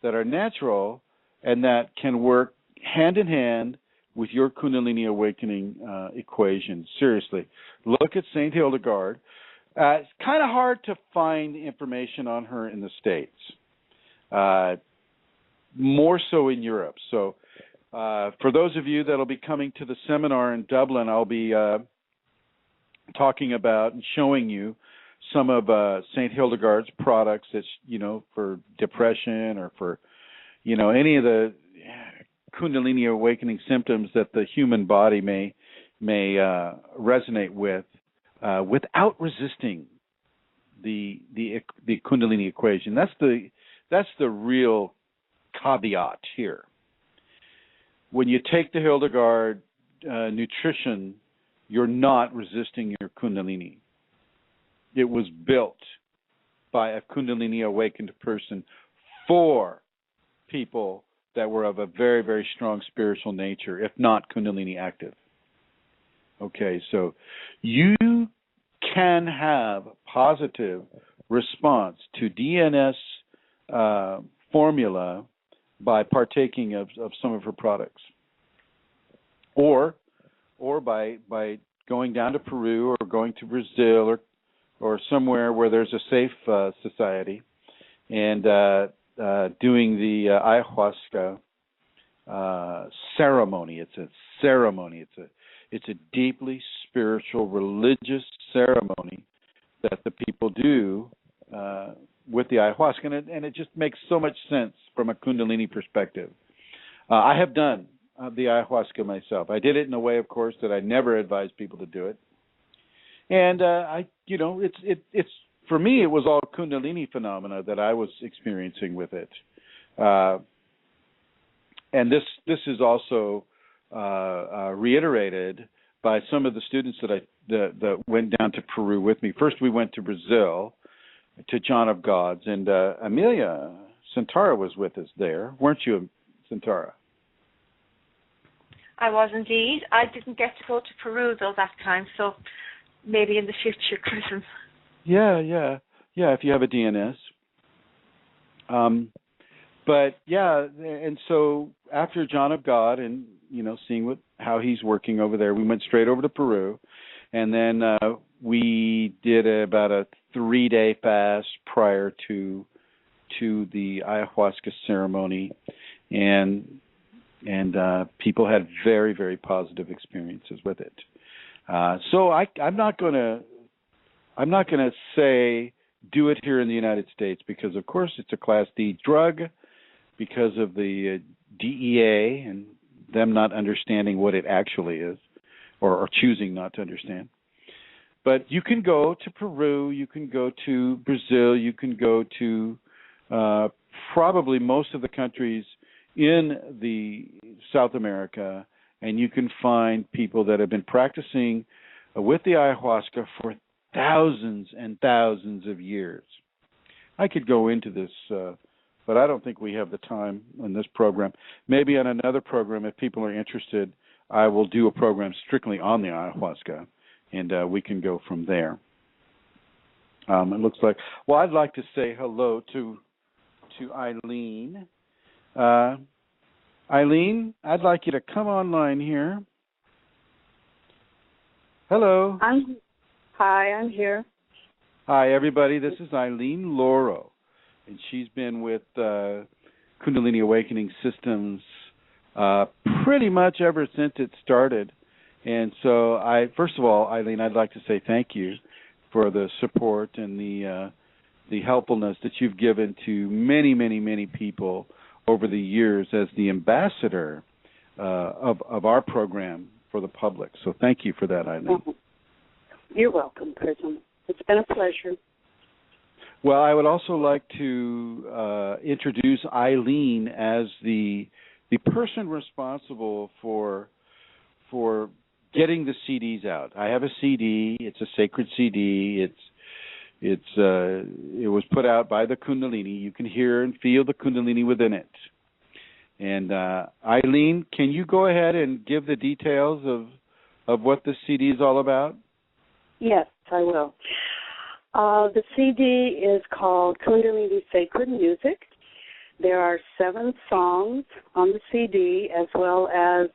that are natural and that can work hand in hand with your Kundalini awakening equation. Seriously, look at St. Hildegard. It's kind of hard to find information on her in the States. More so in Europe. So for those of you that will be coming to the seminar in Dublin, I'll be talking about and showing you some of St. Hildegard's products that's, for depression or for, any of the Kundalini awakening symptoms that the human body may resonate with without resisting the Kundalini equation. That's the real caveat here. When you take the Hildegard nutrition, you're not resisting your Kundalini. It was built by a Kundalini awakened person for people that were of a very, very strong spiritual nature, if not Kundalini active. Okay, so you can have positive response to DNS formula by partaking of some of her products, or by going down to Peru or going to Brazil or somewhere where there's a safe society and doing the ayahuasca ceremony. It's a ceremony. It's a deeply spiritual, religious ceremony that the people do with the ayahuasca, and it just makes so much sense from a Kundalini perspective. I have done the ayahuasca myself. I did it in a way, of course, that I never advise people to do it. And it's for me, it was all Kundalini phenomena that I was experiencing with it. And this is also reiterated by some of the students that went down to Peru with me. First, we went to Brazil to John of Gods, and Amelia Centara was with us there, weren't you, Centara? I was indeed. I didn't get to go to Peru though that time, so maybe in the future, Chrism. Yeah. If you have a DNS. But yeah, and so after John of God, and seeing how he's working over there, we went straight over to Peru, and then we did about a 3-day fast prior to the ayahuasca ceremony, and people had very, very positive experiences with it. So I'm not going to say do it here in the United States, because of course it's a Class D drug because of the DEA and them not understanding what it actually is, or choosing not to understand. But you can go to Peru, you can go to Brazil, you can go to probably most of the countries in the South America, and you can find people that have been practicing with the ayahuasca for thousands and thousands of years. I could go into this, but I don't think we have the time on this program. Maybe on another program, if people are interested, I will do a program strictly on the ayahuasca, and we can go from there. It looks like, well, I'd like to say hello to Eileen. Eileen, I'd like you to come online here. Hello. Hi, I'm here. Hi, everybody. This is Eileen Lauro, and she's been with Kundalini Awakening Systems pretty much ever since it started. And so, first of all, Eileen, I'd like to say thank you for the support and the helpfulness that you've given to many, many, many people over the years as the ambassador of our program for the public. So thank you for that, Eileen. You're welcome, Prism. It's been a pleasure. Well, I would also like to introduce Eileen as the person responsible for getting the CDs out. I have a CD. It's a sacred CD. It was put out by the Kundalini. You can hear and feel the Kundalini within it. And Eileen, can you go ahead and give the details of what the CD is all about? Yes, I will. The CD is called Kundalini Sacred Music. There are 7 songs on the CD, as well as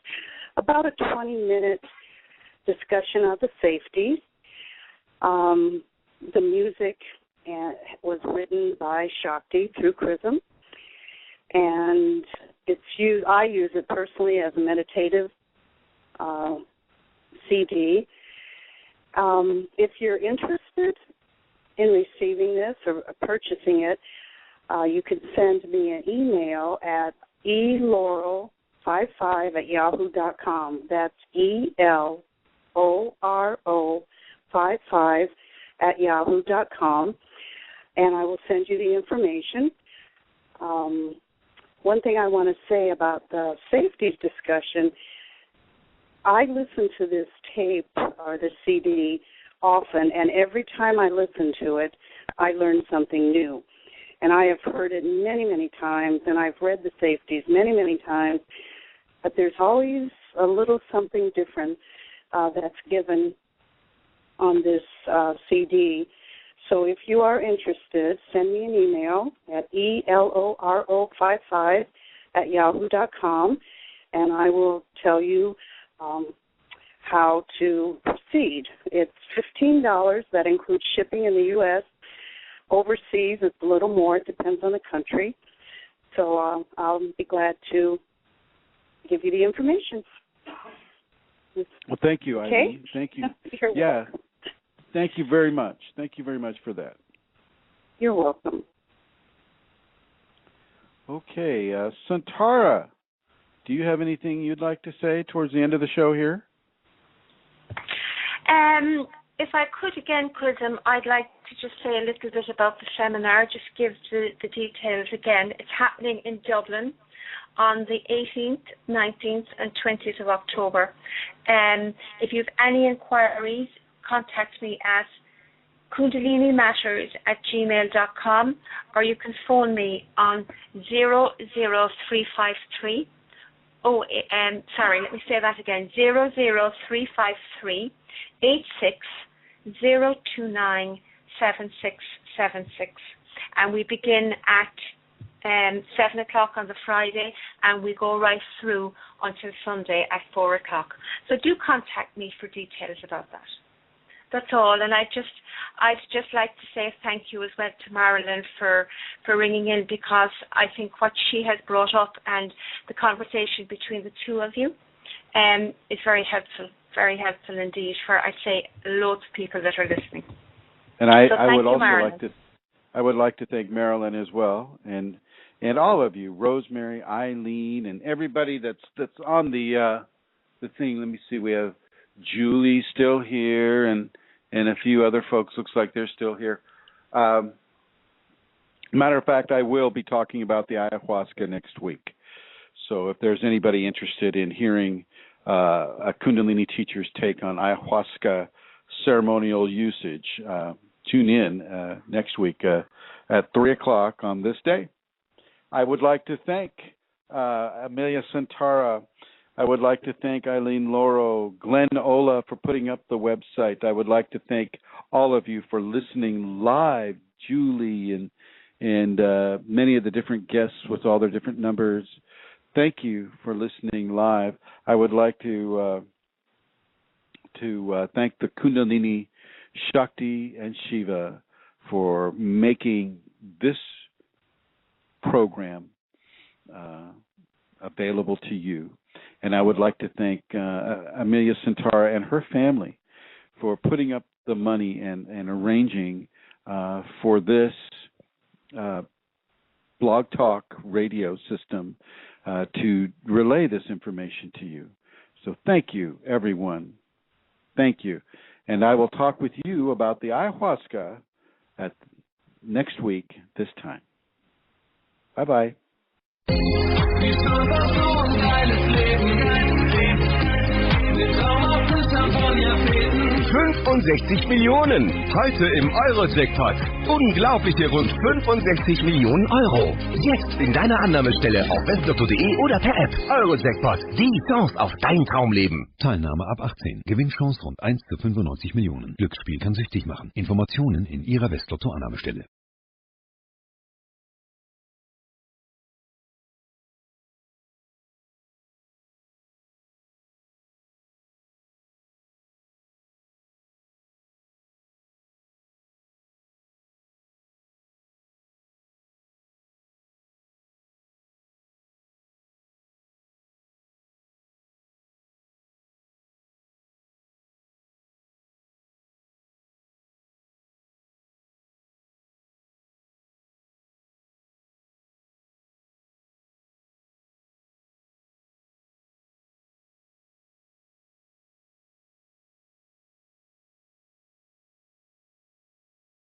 about a 20-minute discussion of the safety. The music was written by Shakti through Chrism, and I use it personally as a meditative CD. If you're interested in receiving this or purchasing it, you can send me an email at eloro55@yahoo.com. That's ELORO55@yahoo.com, and I will send you the information. One thing I want to say about the safety discussion, I listen to this tape or the CD often, and every time I listen to it, I learn something new. And I have heard it many, many times, and I've read the safeties many, many times, but there's always a little something different that's given on this CD. So if you are interested, send me an email at eloro55@yahoo.com, and I will tell you how to proceed. It's $15. That includes shipping in the U.S. Overseas, it's a little more. It depends on the country. So I'll be glad to give you the information. Well, thank you, Eileen. Okay? Thank you. You're welcome. Thank you very much. Thank you very much for that. You're welcome. Okay, Santara, do you have anything you'd like to say towards the end of the show here? If I could again, Chrism, I'd like to just say a little bit about the seminar, just give the details again. It's happening in Dublin on the 18th, 19th, and 20th of October. If you have any inquiries, contact me at kundalinimatters@gmail.com, or you can phone me on 00353. Let me say that again, 00353 86-029-7676. And we begin at 7 o'clock on the Friday, and we go right through until Sunday at 4 o'clock. So do contact me for details about that. That's all. And I'd just like to say thank you as well to Marilyn for ringing in, because I think what she has brought up and the conversation between the two of you is very helpful indeed for, I'd say, loads of people that are listening. And I would also Marilyn. like to thank Marilyn as well, and all of you, Rosemary, Eileen, and everybody that's on the thing. Let me see, we have Julie still here, and a few other folks. Looks like they're still here. Matter of fact, I will be talking about the ayahuasca next week. So if there's anybody interested in hearing a Kundalini teacher's take on ayahuasca ceremonial usage, tune in next week at 3 o'clock on this day. I would like to thank Amelia Santara. I would like to thank Eileen Loro, Glenn Ola for putting up the website. I would like to thank all of you for listening live, Julie and many of the different guests with all their different numbers. Thank you for listening live. I would like to thank the Kundalini, Shakti, and Shiva for making this program available to you. And I would like to thank Amelia Santara and her family for putting up the money and arranging for this blog talk radio system to relay this information to you. So thank you, everyone. Thank you. And I will talk with you about the ayahuasca next week this time. Bye-bye. 65 Millionen. Heute im Euro-Jackpot. Unglaubliche rund 65 Millionen Euro. Jetzt in deiner Annahmestelle auf westlotto.de oder per App. Euro-Jackpot. Die Chance auf dein Traumleben. Teilnahme ab 18. Gewinnchance rund 1 zu 95 Millionen. Glücksspiel kann süchtig machen. Informationen in Ihrer Westlotto-Annahmestelle.